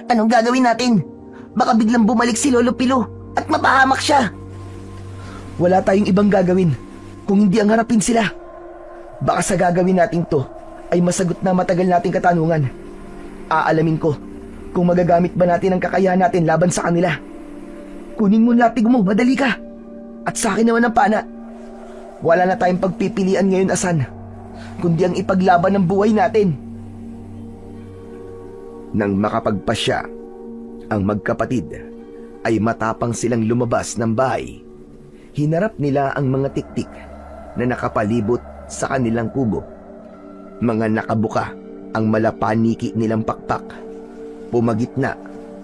anong gagawin natin? Baka biglang bumalik si Lolo Pilo at mapahamak siya. Wala tayong ibang gagawin kung hindi ang harapin sila. Baka sa gagawin natin to ay masagot na matagal nating katanungan. Aalamin ko kung magagamit ba natin ang kakayahan natin laban sa kanila. Kunin mo ang lapig mo, madali ka. At sa akin naman ang pana. Wala na tayong pagpipilian ngayon, Asan, kundi ang ipaglaban ng buhay natin. Nang makapagpasya, ang magkapatid ay matapang silang lumabas ng bahay. Hinarap nila ang mga tiktik na nakapalibot sa kanilang kubo. Mga nakabuka ang malapaniki nilang pakpak. Pumagitna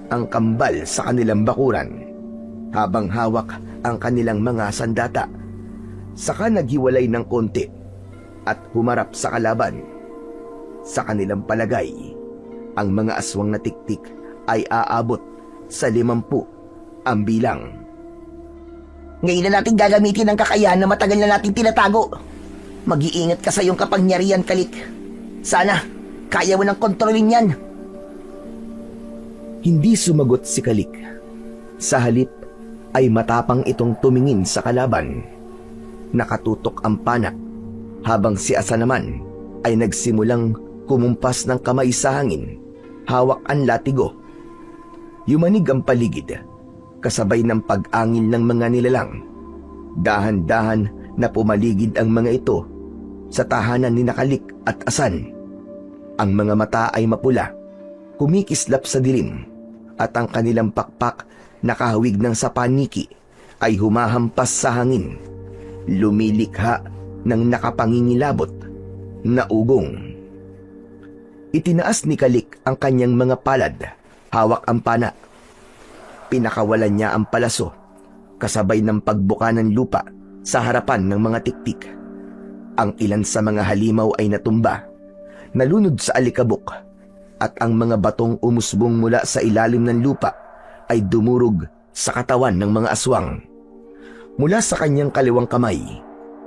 ang kambal sa kanilang bakuran, habang hawak ang kanilang mga sandata. Saka naghiwalay ng konti at humarap sa kalaban. Sa kanilang palagay, ang mga aswang na tiktik ay aabot sa 50 ang bilang. Ngayon na natin gagamitin ang kakayahan na matagal na natin tinatago. Mag-iingat ka sa iyong kapangyarihan, Kalik. Sana, kaya mo nang kontrolin yan. Hindi sumagot si Kalik. Sa halip ay matapang itong tumingin sa kalaban. Nakatutok ang pana, habang si Asa naman ay nagsimulang kumumpas ng kamay sa hangin, hawak ang latigo. Yumanig ang paligid, kasabay ng pag-angin ng mga nilalang. Dahan-dahan na pumaligid ang mga ito sa tahanan ni Kalik at Asan. Ang mga mata ay mapula, kumikislap sa dilim, at ang kanilang pakpak na kahawig ng sapaniki ay humahampas sa hangin, lumilikha ng nakapangingilabot na ugong. Itinaas ni Kalik ang kanyang mga palad, hawak ang pana. Pinakawalan niya ang palaso, kasabay ng pagbuka ng lupa sa harapan ng mga tiktik. Ang ilan sa mga halimaw ay natumba, nalunod sa alikabok, at ang mga batong umusbong mula sa ilalim ng lupa ay dumurog sa katawan ng mga aswang. Mula sa kanyang kaliwang kamay,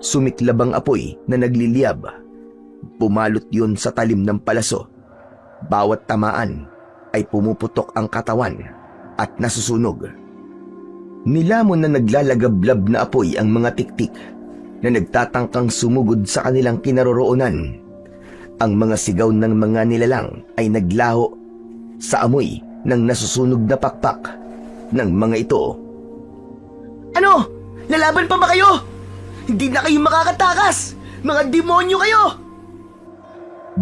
sumiklab ang apoy na nagliliyab. Pumalot yun sa talim ng palaso. Bawat tamaan ay pumuputok ang katawan at nasusunog. Nilamon na naglalagablab na apoy ang mga tiktik na nagtatangkang sumugod sa kanilang kinaroroonan. Ang mga sigaw ng mga nilalang ay naglaho sa amoy ng nasusunog na pakpak ng mga ito. Ano? Lalaban pa ba kayo? Hindi na kayo makakatakas! Mga demonyo kayo!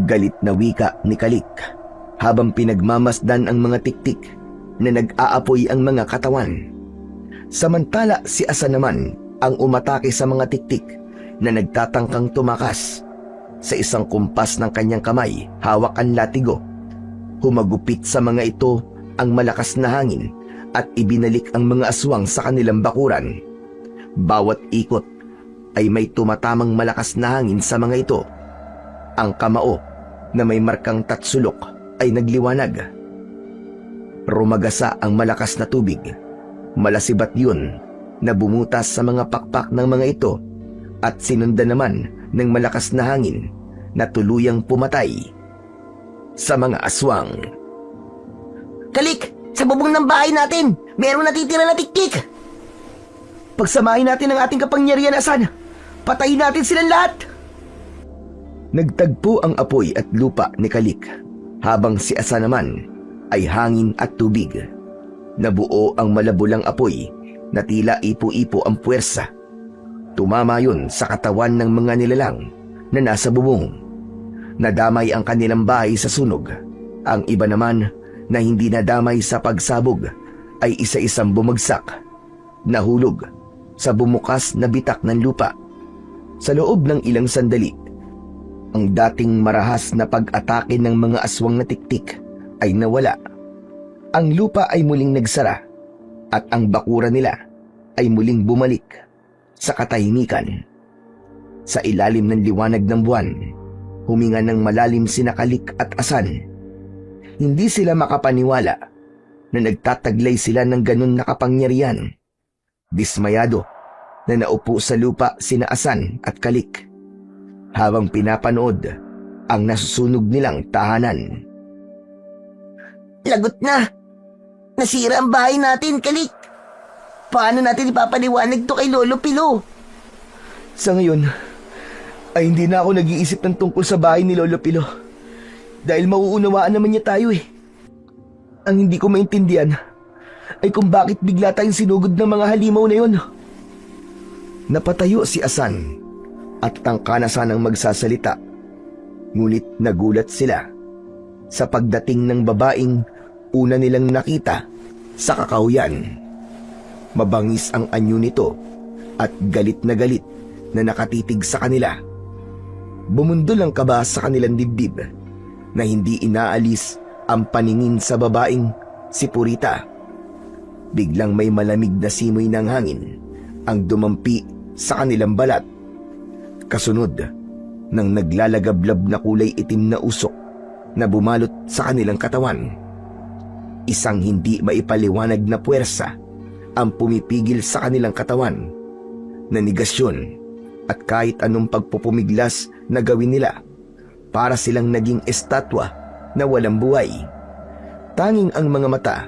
Galit na wika ni Kalik habang pinagmamasdan ang mga tiktik na nag-aapoy ang mga katawan. Samantala si Asa naman ang umatake sa mga tiktik na nagtatangkang tumakas. Sa isang kumpas ng kanyang kamay, hawak ang latigo. Humagupit sa mga ito ang malakas na hangin at ibinalik ang mga aswang sa kanilang bakuran. Bawat ikot ay may tumatamang malakas na hangin sa mga ito. Ang kamao na may markang tatsulok ay nagliwanag. Rumagasa ang malakas na tubig. Malasibat yun na bumutas sa mga pakpak ng mga ito at sinundan naman ng malakas na hangin na tuluyang pumatay sa mga aswang. Kalik! Sa bubong ng bahay natin, merong natitira na tiktik! Pagsamahin natin ang ating kapangyarihan, Asan. Patayin natin silang lahat! Nagtagpo ang apoy at lupa ni Kalik, habang si Asan naman ay hangin at tubig. Nabuo ang malabulang apoy na tila ipo-ipo ang puwersa. Tumama yun sa katawan ng mga nilalang na nasa bubong. Nadamay ang kanilang bahay sa sunog. Ang iba naman na hindi nadamay sa pagsabog ay isa-isang bumagsak, nahulog sa bumukas na bitak ng lupa. Sa loob ng ilang sandali, ang dating marahas na pag-atake ng mga aswang na tiktik ay nawala. Ang lupa ay muling nagsara at ang bakura nila ay muling bumalik sa katahimikan. Sa ilalim ng liwanag ng buwan, huminga ng malalim sina Kalik at Asan. Hindi sila makapaniwala na nagtataglay sila ng ganun na kapangyarihan. Dismayado na naupo sa lupa sina Asan at Kalik habang pinapanood ang nasusunog nilang tahanan. Lagot na! Nasira ang bahay natin, Kalik! Paano natin ipapaliwanag to kay Lolo Pilo? Sa ngayon, ay hindi na ako nag-iisip ng tungkol sa bahay ni Lolo Pilo. Dahil mauunawaan naman niya tayo eh. Ang hindi ko maintindihan ay kung bakit bigla tayong sinugod ng mga halimaw na yun. Napatayo si Asan at tangka na sanang magsasalita. Ngunit nagulat sila sa pagdating ng babaeng una nilang nakita sa kakahuyan. Mabangis ang anyo nito at galit na nakatitig sa kanila. Bumundol ang kaba sa kanilang dibdib na hindi inaalis ang paningin sa babaeng si Purita. Biglang may malamig na simoy ng hangin ang dumampi sa kanilang balat. Kasunod ng naglalagablab na kulay itim na usok na bumalot sa kanilang katawan. Isang hindi maipaliwanag na puwersa ang pumipigil sa kanilang katawan, na negasyon at kahit anong pagpupumiglas na gawin nila, para silang naging estatwa na walang buhay. Tanging ang mga mata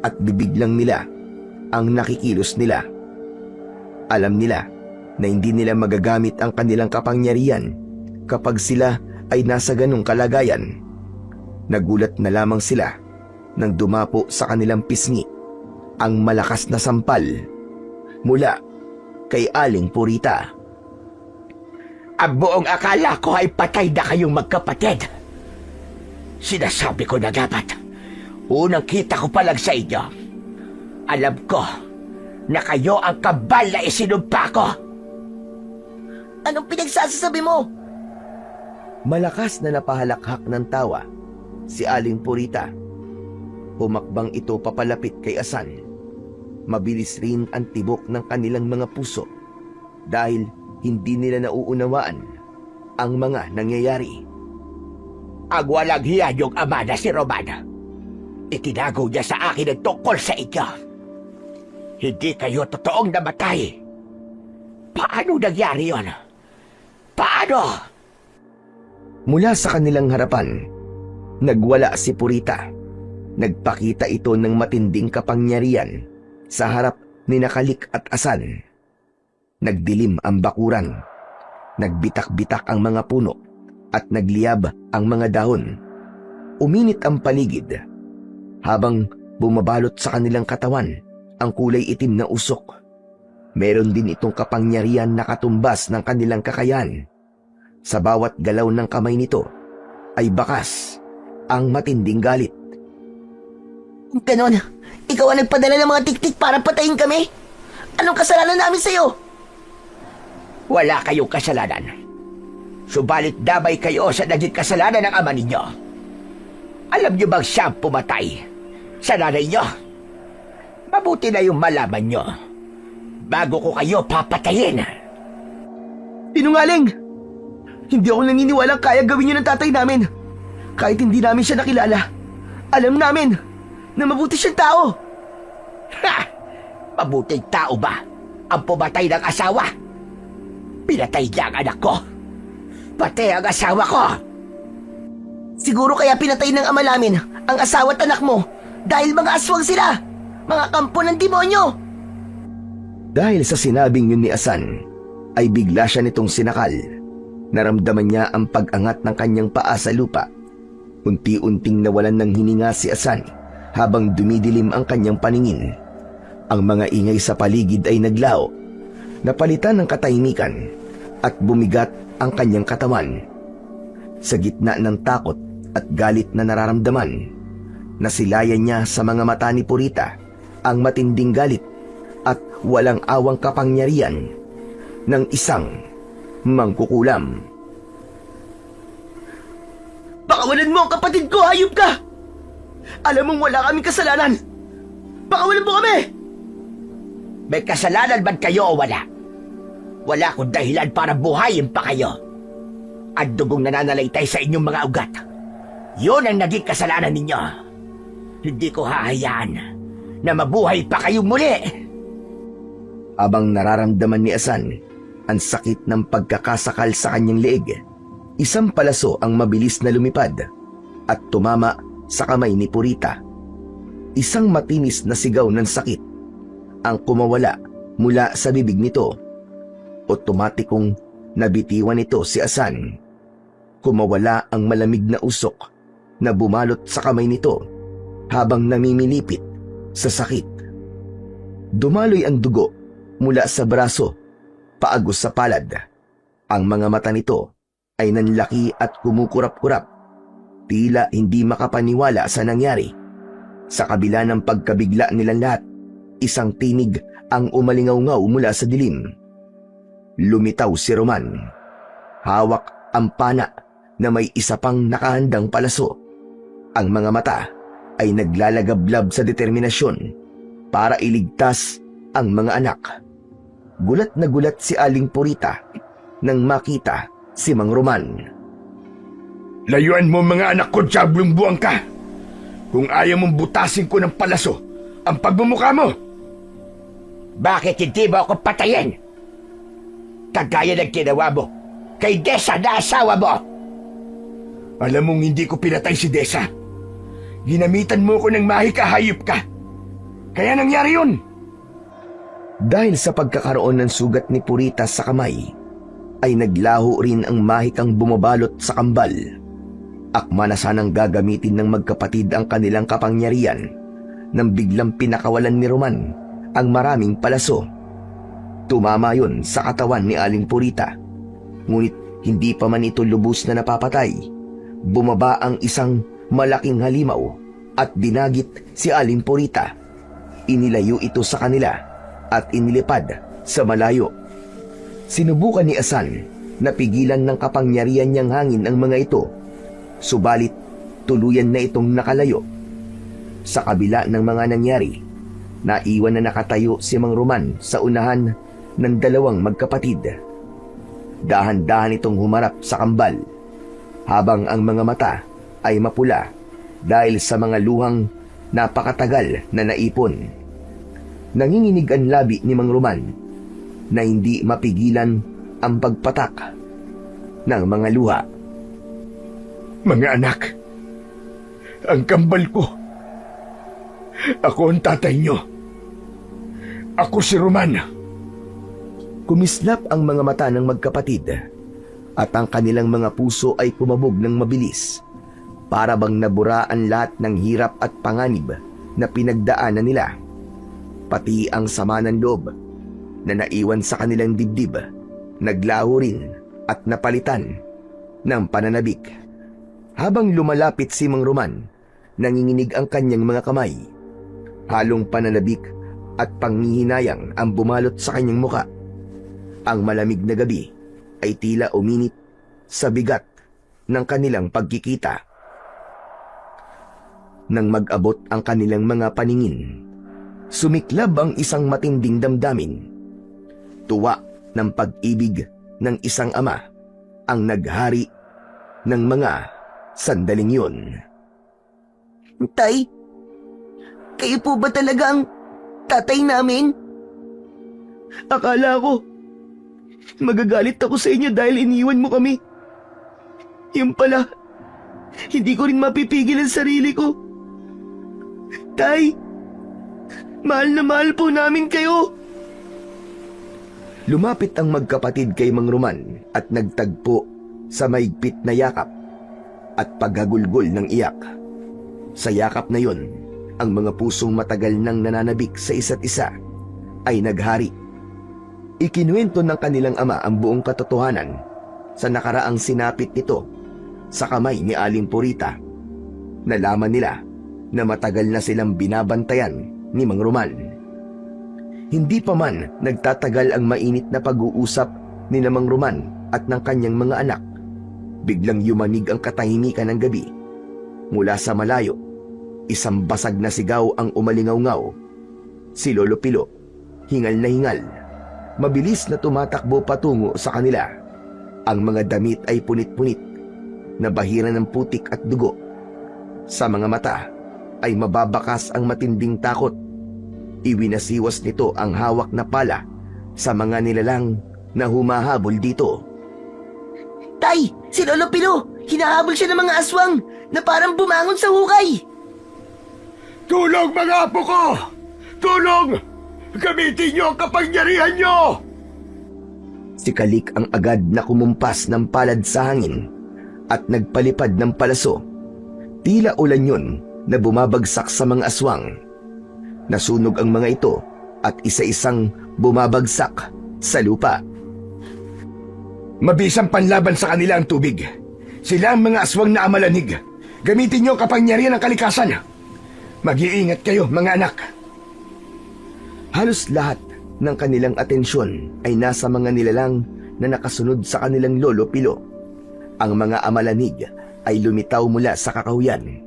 at bibig lang nila ang nakikilos nila. Alam nila na hindi nila magagamit ang kanilang kapangyarihan kapag sila ay nasa ganong kalagayan. Nagulat na lamang sila nang dumapo sa kanilang pisngi ang malakas na sampal mula kay Aling Purita. Ang buong akala ko ay patay na kayong magkapatid. Sinasabi ko na dapat, unang kita ko pa lang sa inyo. Alam ko na kayo ang kabal na isinumpa ko. Anong pinagsasabi mo? Malakas na napahalakhak ng tawa si Aling Purita. Humakbang ito papalapit kay Asan. Mabilis rin ang tibok ng kanilang mga puso dahil hindi nila nauunawaan ang mga nangyayari. Ang walang hiya yung ama na si Roman. Itinago niya sa akin ang tungkol sa inyo. Hindi kayo totoong namatay. Paano nangyari yun? Paano? Mula sa kanilang harapan, nagwala si Purita. Nagpakita ito ng matinding kapangyarihan sa harap ni Kalik at Asan. Nagdilim ang bakuran. Nagbitak-bitak ang mga puno at nagliyab ang mga dahon. Uminit ang paligid habang bumabalot sa kanilang katawan ang kulay itim na usok. Meron din itong kapangyarihan na katumbas ng kanilang kakayahan. Sa bawat galaw ng kamay nito ay bakas ang matinding galit. Ganon, ikaw ang nagpadala ng mga tiktik para patayin kami? Anong kasalanan namin sa'yo? Wala kayong kasalanan. Subalit damay kayo sa naging kasalanan ng ama ninyo. Alam niyo bang siya ang pumatay sa nanay niyo? Mabuti na yung malaman niyo bago ko kayo papatayin. Sinungaling! Hindi ako naniniwalang kaya gawin yun ng tatay namin. Kahit hindi namin siya nakilala. Alam namin na mabuti siyang tao. Ha! Mabuting tao ba ang pumatay ng asawa? Pinatay niya ang anak ko. Pati ang asawa ko. Siguro kaya pinatay ng ama namin ang asawa at anak mo dahil mga aswang sila. Mga kampo ng demonyo. Dahil sa sinabing yun ni Asan, ay bigla siya nitong sinakal. Naramdaman niya ang pag-angat ng kanyang paa sa lupa. Unti-unting nawalan ng hininga si Asan habang dumidilim ang kanyang paningin. Ang mga ingay sa paligid ay naglaho. Napalitan ng katahimikan at bumigat ang kanyang katawan. Sa gitna ng takot at galit na nararamdaman, nasilayan niya sa mga mata ni Purita ang matinding galit at walang awang kapangyarihan ng isang mangkukulam. Pakawalan mo ang kapatid ko, hayop ka! Alam mong wala kaming kasalanan. Pakawalan mo kami! May kasalanan ba kayo o wala? Wala akong dahilan para buhayin pa kayo. Ang dugong nananalaytay sa inyong mga ugat. Yun ang naging kasalanan ninyo. Hindi ko hahayaan na mabuhay pa kayong muli. Habang nararamdaman ni Asan ang sakit ng pagkakasakal sa kanyang leeg, isang palaso ang mabilis na lumipad at tumama sa kamay ni Purita. Isang matinis na sigaw ng sakit ang kumawala mula sa bibig nito. Otomatikong nabitiwan nito si Asan. Kumawala ang malamig na usok na bumalot sa kamay nito habang namimilipit sa sakit. Dumaloy ang dugo mula sa braso paagos sa palad. Ang mga mata nito ay nanlaki at kumukurap-kurap. Tila hindi makapaniwala sa nangyari. Sa kabila ng pagkabigla nilang lahat, isang tinig ang umalingaw-ngaw mula sa dilim. Lumitaw si Roman. Hawak ang pana na may isa pang nakahandang palaso. Ang mga mata ay naglalagablab sa determinasyon para iligtas ang mga anak. Gulat na gulat si Aling Purita nang makita si Mang Roman. Layuan mo mga anak ko, diablong buwang ka! Kung ayaw mong butasin ko ng palaso ang pagmumukha mo! Bakit hindi mo ako patayin? Kagaya ng ginawa mo kay Desa na asawa mo. Alam mong hindi ko pinatay si Desa. Ginamitan mo ko ng mahikahayop ka. Kaya nangyari yun. Dahil sa pagkakaroon ng sugat ni Purita sa kamay, ay naglaho rin ang mahikang bumabalot sa kambal. Akma na sanang gagamitin ng magkapatid ang kanilang kapangyarihan nang biglang pinakawalan ni Roman ang maraming palaso. Tumama yun sa katawan ni Aling Purita. Ngunit hindi pa man ito lubos na napapatay. Bumaba ang isang malaking halimaw at dinagit si Aling Purita. Inilayo ito sa kanila at inilipad sa malayo. Sinubukan ni Asan na pigilan ng kapangyarihan niyang hangin ang mga ito. Subalit tuluyan na itong nakalayo. Sa kabila ng mga nangyari, naiwan na nakatayo si Mang Roman sa unahan ng dalawang magkapatid. Dahan-dahan itong humarap sa kambal, habang ang mga mata ay mapula dahil sa mga luhang napakatagal na naipon. Nanginginig ang labi ni Mang Roman na hindi mapigilan ang pagpatak ng mga luha. Mga anak, ang kambal ko. Ako ang tatay nyo. Ako si Roman. Kumislap ang mga mata ng magkapatid at ang kanilang mga puso ay kumabog ng mabilis, para bang naburaan lahat ng hirap at panganib na pinagdaanan nila. Pati ang sama ng loob na naiwan sa kanilang dibdib, naglaho rin at napalitan ng pananabik. Habang lumalapit si Mang Roman, nanginginig ang kanyang mga kamay. Halong pananabik at panghihinayang ang bumalot sa kanyang muka. Ang malamig na gabi ay tila uminit sa bigat ng kanilang pagkikita. Nang mag-abot ang kanilang mga paningin, sumiklab ang isang matinding damdamin. Tuwa ng pag-ibig ng isang ama ang naghari ng mga sandaling yun. Tay, kayo po ba talaga ang tatay namin? Akala ko, magagalit ako sa inyo dahil iniwan mo kami. Yung pala, hindi ko rin mapipigil ang sarili ko. Tay, mahal na mahal po namin kayo. Lumapit ang magkapatid kay Mang Roman at nagtagpo sa maigpit na yakap at paghagulgol ng iyak. Sa yakap na yon, ang mga pusong matagal nang nananabik sa isa't isa ay naghari. Ikinuwento ng kanilang ama ang buong katotohanan sa nakaraang sinapit nito sa kamay ni Aling Purita. Nalaman nila na matagal na silang binabantayan ni Mang Roman. Hindi pa man nagtatagal ang mainit na pag-uusap ni Mang Roman at ng kanyang mga anak, biglang yumanig ang katahimikan ng gabi. Mula sa malayo, isang basag na sigaw ang umalingaw-ngaw. Si Lolo Pilo, hingal na hingal, mabilis na tumatakbo patungo sa kanila. Ang mga damit ay punit-punit, nabahira ng putik at dugo. Sa mga mata ay mababakas ang matinding takot. Iwinasiwas nito ang hawak na pala sa mga nilalang na humahabol dito. Tay, si Lolo Pilo, hinahabol siya ng mga aswang na parang bumangon sa hukay. Tulong mga apo ko! Tulong! Gamitin niyo ang kapangyarihan niyo! Si Kalik ang agad na kumumpas ng palad sa hangin at nagpalipad ng palaso. Tila ulan yun na bumabagsak sa mga aswang. Nasunog ang mga ito at isa-isang bumabagsak sa lupa. Mabisang panlaban sa kanila ang tubig. Sila ang mga aswang na amalanig. Gamitin niyo ang kapangyarihan ng kalikasan. Mag-iingat kayo, mga anak. Halos lahat ng kanilang atensyon ay nasa mga nilalang na nakasunod sa kanilang Lolo Pilo. Ang mga amalanig ay lumitaw mula sa kakahuyan.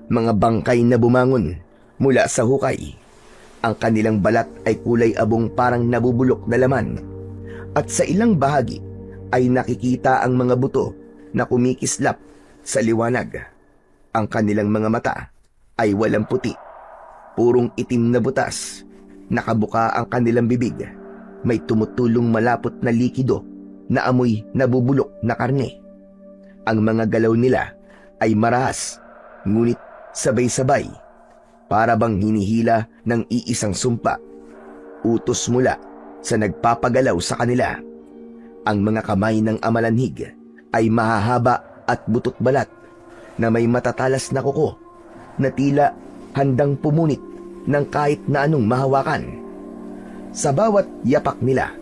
Mga bangkay na bumangon mula sa hukay. Ang kanilang balat ay kulay abong parang nabubulok na laman. At sa ilang bahagi ay nakikita ang mga buto na kumikislap sa liwanag. Ang kanilang mga mata ay walang puti, purong itim na butas. Nakabuka ang kanilang bibig. May tumutulong malapot na likido na amoy nabubulok na karne. Ang mga galaw nila ay marahas, ngunit sabay-sabay, para bang hinihila ng iisang sumpa. Utos mula sa nagpapagalaw sa kanila. Ang mga kamay ng amalanhig ay mahahaba at butot balat na may matatalas na kuko na tila handang pumunit ng kahit na anong mahawakan. Sa bawat yapak nila,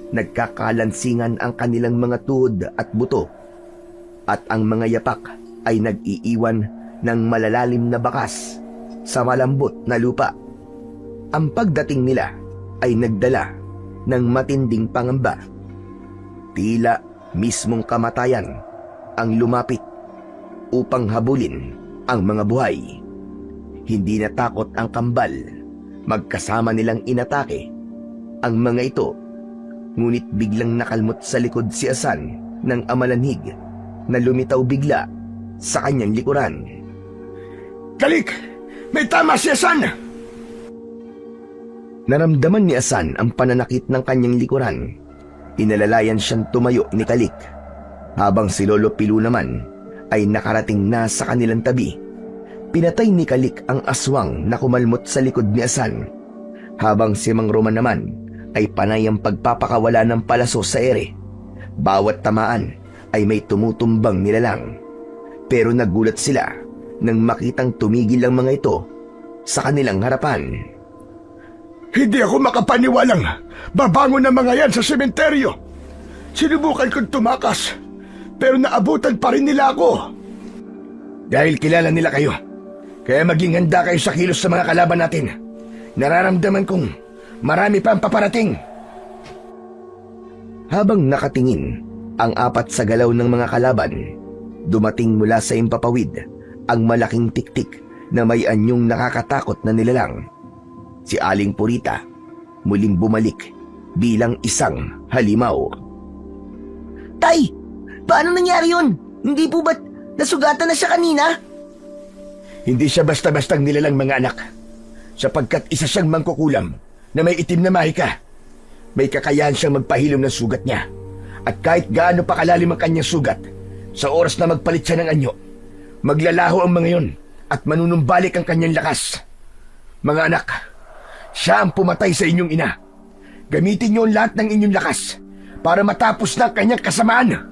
nagkakalansingan ang kanilang mga tuhod at buto, at ang mga yapak ay nag-iiwan ng malalalim na bakas sa malambot na lupa. Ang pagdating nila ay nagdala ng matinding pangamba. Tila mismong kamatayan ang lumapit upang habulin ang mga buhay. Hindi natakot ang kambal. Magkasama nilang inatake ang mga ito. Ngunit biglang nakalmot sa likod si Asan ng amalanhig na lumitaw bigla sa kanyang likuran. Kalik! May tama si Asan! Naramdaman ni Asan ang pananakit ng kanyang likuran. Inalalayan siyang tumayo ni Kalik, habang si Lolo Pilu naman ay nakarating na sa kanilang tabi. Pinatay ni Kalik ang aswang na kumalmot sa likod ni Asan, habang si Mang Roman naman ay panay ang pagpapakawala ng palaso sa ere. Bawat tamaan ay may tumutumbang nilalang. Pero nagulat sila nang makitang tumigil ang mga ito sa kanilang harapan. Hindi ako makapaniwalang babangon ng mga yan sa sementeryo. Sinubukan kong tumakas, pero naabutan pa rin nila ako. Dahil kilala nila kayo, kaya maging handa kayo sa kilos sa mga kalaban natin. Nararamdaman kong marami pa ang paparating. Habang nakatingin ang apat sa galaw ng mga kalaban, dumating mula sa impapawid ang malaking tiktik na may anyong nakakatakot na nilalang. Si Aling Purita muling bumalik bilang isang halimaw. Tay, paano nangyari yun? Hindi po ba't nasugatan na siya kanina? Hindi siya basta-bastang nilalang, mga anak. Sapagkat isa siyang mangkukulam na may itim na mahika. May kakayahan siyang magpahilom ng sugat niya. At kahit gaano pa kalalim ang kanyang sugat, sa oras na magpalit siya ng anyo, maglalaho ang mga yon at manunumbalik ang kanyang lakas. Mga anak, siya ang pumatay sa inyong ina. Gamitin niyo ang lahat ng inyong lakas para matapos na ang kanyang kasamaan.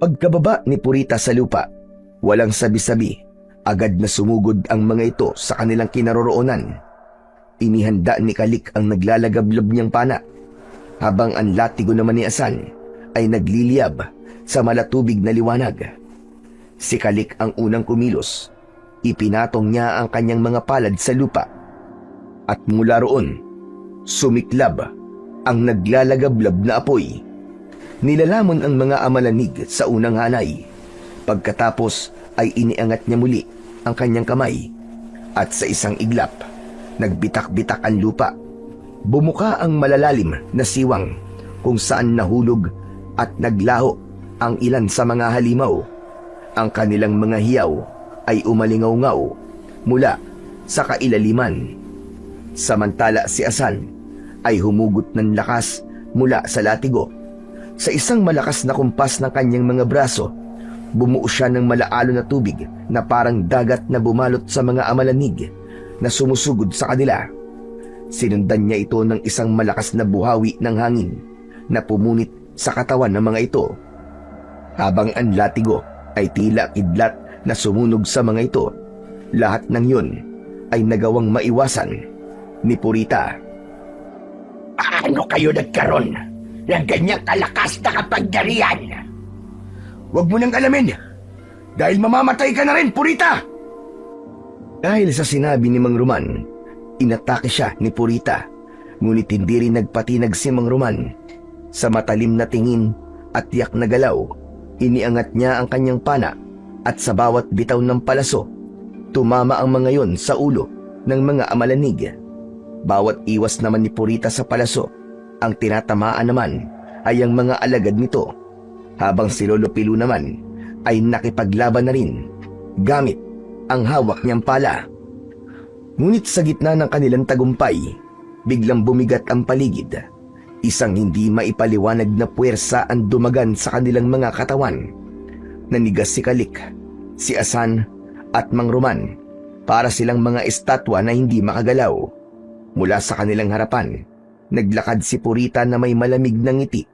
Pagkababa ni Purita sa lupa, walang sabi-sabi, agad na sumugod ang mga ito sa kanilang kinaroroonan. Inihanda ni Kalik ang naglalagablob niyang pana, habang ang latigo naman ni Asan ay nagliliyab sa malatubig na liwanag. Si Kalik ang unang kumilos. Ipinatong niya ang kanyang mga palad sa lupa. At mula roon, sumiklab ang naglalagablab na apoy. Nilalamon ang mga amalanig sa unang hanay. Pagkatapos ay iniangat niya muli ang kanyang kamay. At sa isang iglap, nagbitak-bitak ang lupa. Bumuka ang malalalim na siwang kung saan nahulog at naglaho ang ilan sa mga halimaw. Ang kanilang mga hiyaw ay umalingaw-ngaw mula sa kailaliman. Samantala si Asan ay humugot ng lakas mula sa latigo. Sa isang malakas na kumpas ng kanyang mga braso, bumuo siya ng malaalo na tubig na parang dagat na bumalot sa mga amalanig na sumusugod sa kanila. Sinundan niya ito ng isang malakas na buhawi ng hangin na pumunit sa katawan ng mga ito. Habang ang latigo ay tila kidlat na sumunog sa mga ito, lahat ng yun ay nagawang maiwasan ni Purita. Paano kayo nagkaroon ng ganyang kalakas na kapangyarihan? Huwag mo nang alamin, dahil mamamatay ka na rin, Purita! Dahil sa sinabi ni Mang Roman, inatake siya ni Purita, ngunit hindi rin nagpatinag si Mang Roman. Sa matalim na tingin at tiyak na galaw, iniangat niya ang kanyang pana at sa bawat bitaw ng palaso, tumama ang mga yon sa ulo ng mga amalanig. Bawat iwas naman ni Purita sa palaso, ang tinatamaan naman ay ang mga alagad nito, habang si Lolo Pilu naman ay nakipaglaban na rin gamit ang hawak niyang pala. Ngunit sa gitna ng kanilang tagumpay, biglang bumigat ang paligid. Isang hindi maipaliwanag na puwersa ang dumagan sa kanilang mga katawan. Nanigas si Kalik, si Asan at Mang Roman para silang mga estatwa na hindi makagalaw. Mula sa kanilang harapan, naglakad si Purita na may malamig na ngiti.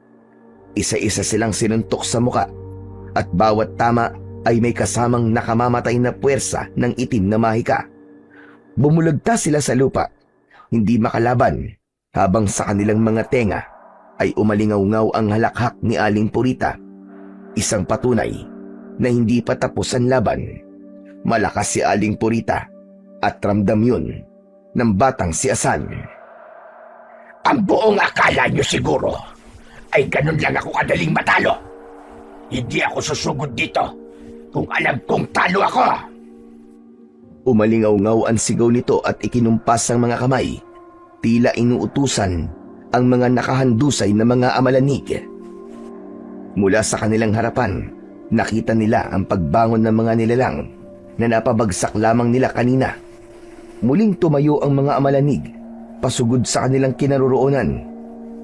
Isa-isa silang sinuntok sa muka at bawat tama ay may kasamang nakamamatay na puwersa ng itim na mahika. Bumulagta sila sa lupa, hindi makalaban, habang sa kanilang mga tenga ay umalingaw-ngaw ang halakhak ni Aling Purita. Isang patunay na hindi pa tapos ang laban. Malakas si Aling Purita at ramdam yun ng batang si Asan. Ang buong akala nyo siguro ay ganun lang ako kadaling matalo. Hindi ako susugod dito kung alam kong talo ako. Umalingaw-ngaw ang sigaw nito at ikinumpas ang mga kamay. Tila inuutusan ang mga nakahandusay na mga amalanig. Mula sa kanilang harapan, nakita nila ang pagbangon ng mga nilalang na napabagsak lamang nila kanina. Muling tumayo ang mga amalanig, pasugod sa kanilang kinaroroonan,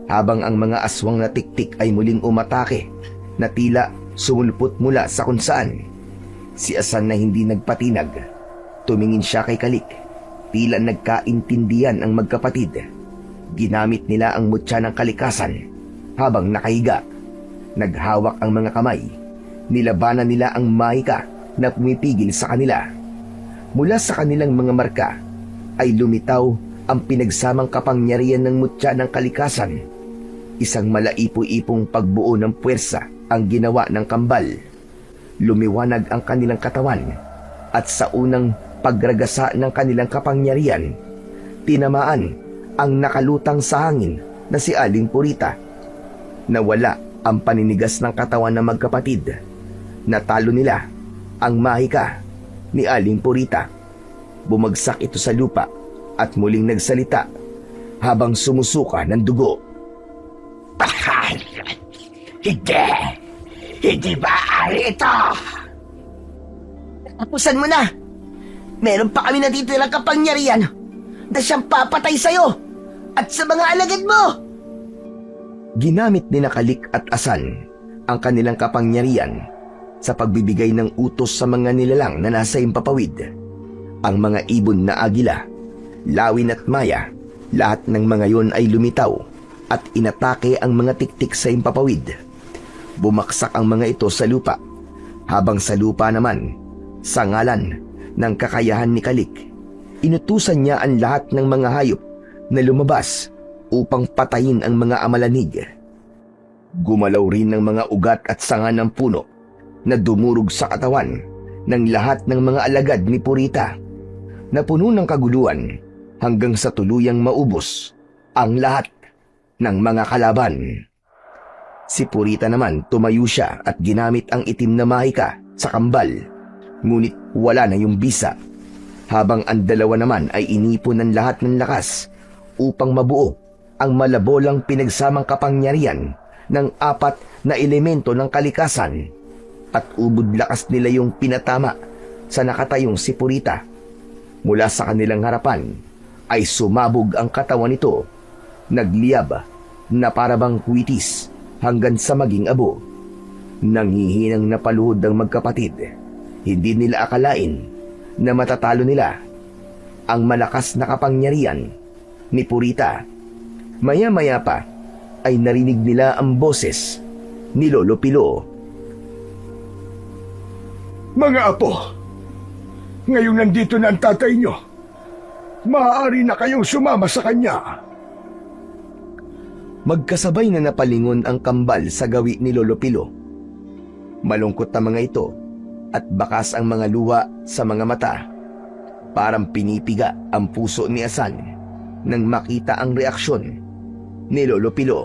habang ang mga aswang na tiktik ay muling umatake na tila sumulpot mula sa kung saan. Si Asan na hindi nagpatinag, tumingin siya kay Kalik. Tila nagkaintindihan ang magkapatid. Ginamit nila ang mutya ng kalikasan habang nakahiga. Naghawak ang mga kamay. Nilabanan nila ang mahika na pumipigil sa kanila. Mula sa kanilang mga marka ay lumitaw ang pinagsamang kapangyarihan ng mutya ng kalikasan. Isang malaipo-ipong pagbuo ng puwersa ang ginawa ng kambal. Lumiwanag ang kanilang katawan at sa unang pagragasa ng kanilang kapangyarihan, tinamaan ang nakalutang sa hangin na si Aling Purita. Nawala ang paninigas ng katawan ng magkapatid. Natalo nila ang mahika ni Aling Purita. Bumagsak ito sa lupa at muling nagsalita habang sumusuka ng dugo. Hindi! Hindi maaari ito! Tapusan mo na! Meron pa kami natitirang kapangyarihan na siyang papatay sa'yo at sa mga alagad mo! Ginamit ni Nakalik at Asan ang kanilang kapangyarihan sa pagbibigay ng utos sa mga nilalang na nasa Himpapawid. Ang mga ibon na agila, lawin at maya, lahat ng mga yon ay lumitaw at inatake ang mga tiktik sa Himpapawid. Bumaksak ang mga ito sa lupa, habang sa lupa naman, sa ngalan ng kakayahan ni Kalik, inutusan niya ang lahat ng mga hayop na lumabas upang patayin ang mga amalanig. Gumalaw rin ng mga ugat at sanga ng puno na dumurog sa katawan ng lahat ng mga alagad ni Purita, na puno ng kaguluhan hanggang sa tuluyang maubos ang lahat ng mga kalaban. Si Purita naman tumayo siya at ginamit ang itim na mahika sa kambal, ngunit wala na yung bisa, habang ang dalawa naman ay inipon ng lahat ng lakas upang mabuo ang malabolang pinagsamang kapangyarihan ng 4 na elemento ng kalikasan, at ubod lakas nila yung pinatama sa nakatayong si Purita. Mula sa kanilang harapan ay sumabog ang katawan nito, nagliyab na parabang kwitis hanggang sa maging abo. Nanghihinang napaluhod ang magkapatid. Hindi nila akalain na matatalo nila ang malakas na kapangyarihan ni Purita. Maya-maya pa ay narinig nila ang boses ni Lolo Pilo. Mga apo, ngayong nandito na ang tatay nyo, maaari na kayong sumama sa kanya. Magkasabay na napalingon ang kambal sa gawi ni Lolo Pilo. Malungkot na mga ito at bakas ang mga luha sa mga mata. Parang pinipiga ang puso ni Asan nang makita ang reaksyon ni Lolo Pilo.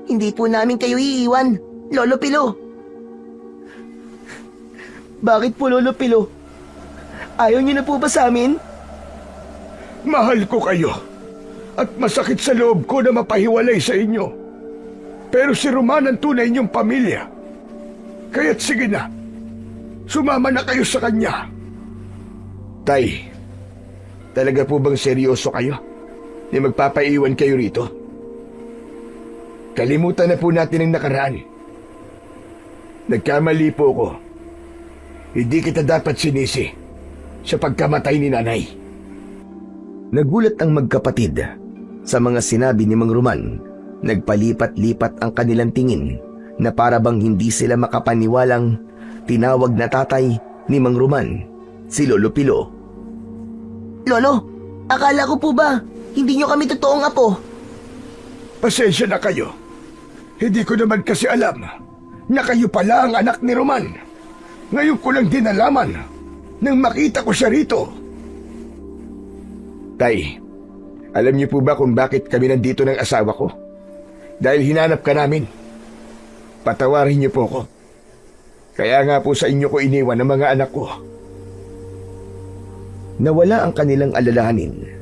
Hindi po namin kayo iiwan, Lolo Pilo. Bakit po, Lolo Pilo? Ayaw niyo na po ba sa amin? Mahal ko kayo at masakit sa loob ko na mapahiwalay sa inyo. Pero si Roman ang tunay niyong pamilya. Kaya't sige na, sumama na kayo sa kanya. Tay, talaga po bang seryoso kayo? Ni magpapaiwan kayo rito? Kalimutan na po natin ang nakaraan. Nagkamali po ko. Hindi kita dapat sinisi sa pagkamatay ni nanay. Nagulat ang magkapatid sa mga sinabi ni Mang Roman. Nagpalipat-lipat ang kanilang tingin na para bang hindi sila makapaniwalang tinawag na tatay ni Mang Roman si Lolo Pilo. Lolo, akala ko po ba hindi nyo kami totoong apo? Pasensya na kayo. Hindi ko naman kasi alam na kayo pala ang anak ni Roman. Ngayon ko lang din nalaman nang makita ko siya rito. Tay, alam niyo po ba kung bakit kami nandito ng asawa ko? Dahil hinanap ka namin. Patawarin niyo po ko. Kaya nga po sa inyo ko iniwan ang mga anak ko. Nawala ang kanilang alalahanin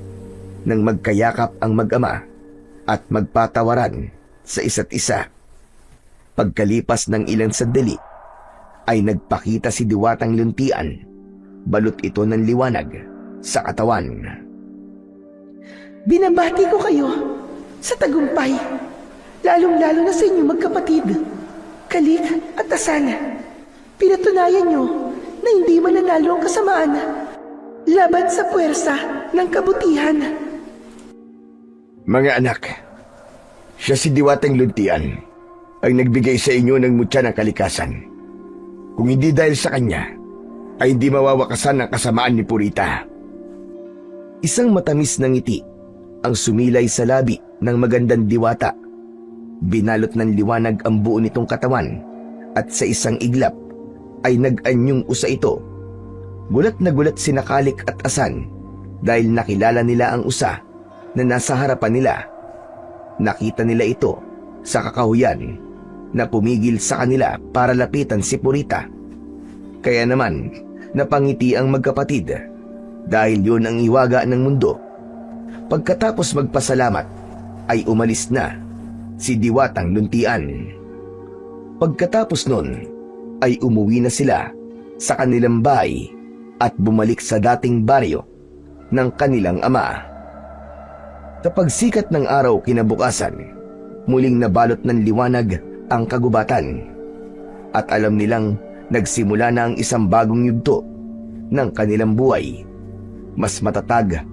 nang magkayakap ang mag-ama at magpatawaran sa isa't isa. Pagkalipas ng ilang sandali, ay nagpakita si Diwatang Luntian. Balot ito ng liwanag sa katawan. Binabati ko kayo sa tagumpay, lalong-lalo na sa inyo magkapatid, Kalik at Asan. Pinatunayan nyo na hindi mananalo ang kasamaan laban sa puwersa ng kabutihan. Mga anak, siya si Diwatang Luntian ang nagbigay sa inyo ng mutya ng kalikasan. Kung hindi dahil sa kanya, ay hindi mawawakasan ang kasamaan ni Purita. Isang matamis na ngiti ang sumilay sa labi ng magandang diwata. Binalot ng liwanag ang buo nitong katawan at sa isang iglap ay nag-anyong usa ito. Gulat na gulat si Nakalik at Asan dahil nakilala nila ang usa na nasa harapan nila. Nakita nila ito sa kakahuyan na pumigil sa kanila para lapitan si Purita. Kaya naman napangiti ang magkapatid. Dahil yun ang iwaga ng mundo. Pagkatapos magpasalamat, ay umalis na si Diwatang Luntian. Pagkatapos nun, ay umuwi na sila sa kanilang bahay at bumalik sa dating baryo ng kanilang ama. Kapag sikat ng araw kinabukasan, muling nabalot ng liwanag ang kagubatan at alam nilang nagsimula na ang isang bagong yugto ng kanilang buhay. Mas matatag,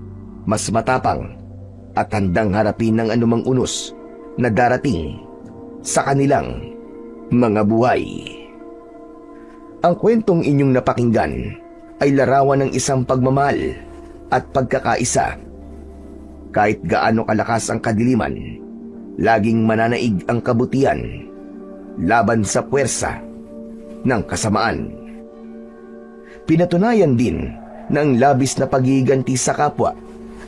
mas matapang at handang harapin ng anumang unos na darating sa kanilang mga buhay. Ang kwentong inyong napakinggan ay larawan ng isang pagmamahal at pagkakaisa. Kahit gaano kalakas ang kadiliman, laging mananaig ang kabutihan laban sa puwersa ng kasamaan. Pinatunayan din na ang labis na paghihiganti sa kapwa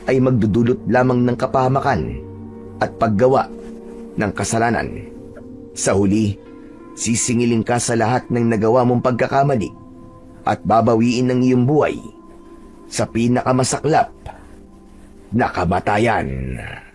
ay magdudulot lamang ng kapahamakan at paggawa ng kasalanan. Sa huli, sisingilin ka sa lahat ng nagawa mong pagkakamali at babawiin ng iyong buhay sa pinakamasaklap na kamatayan.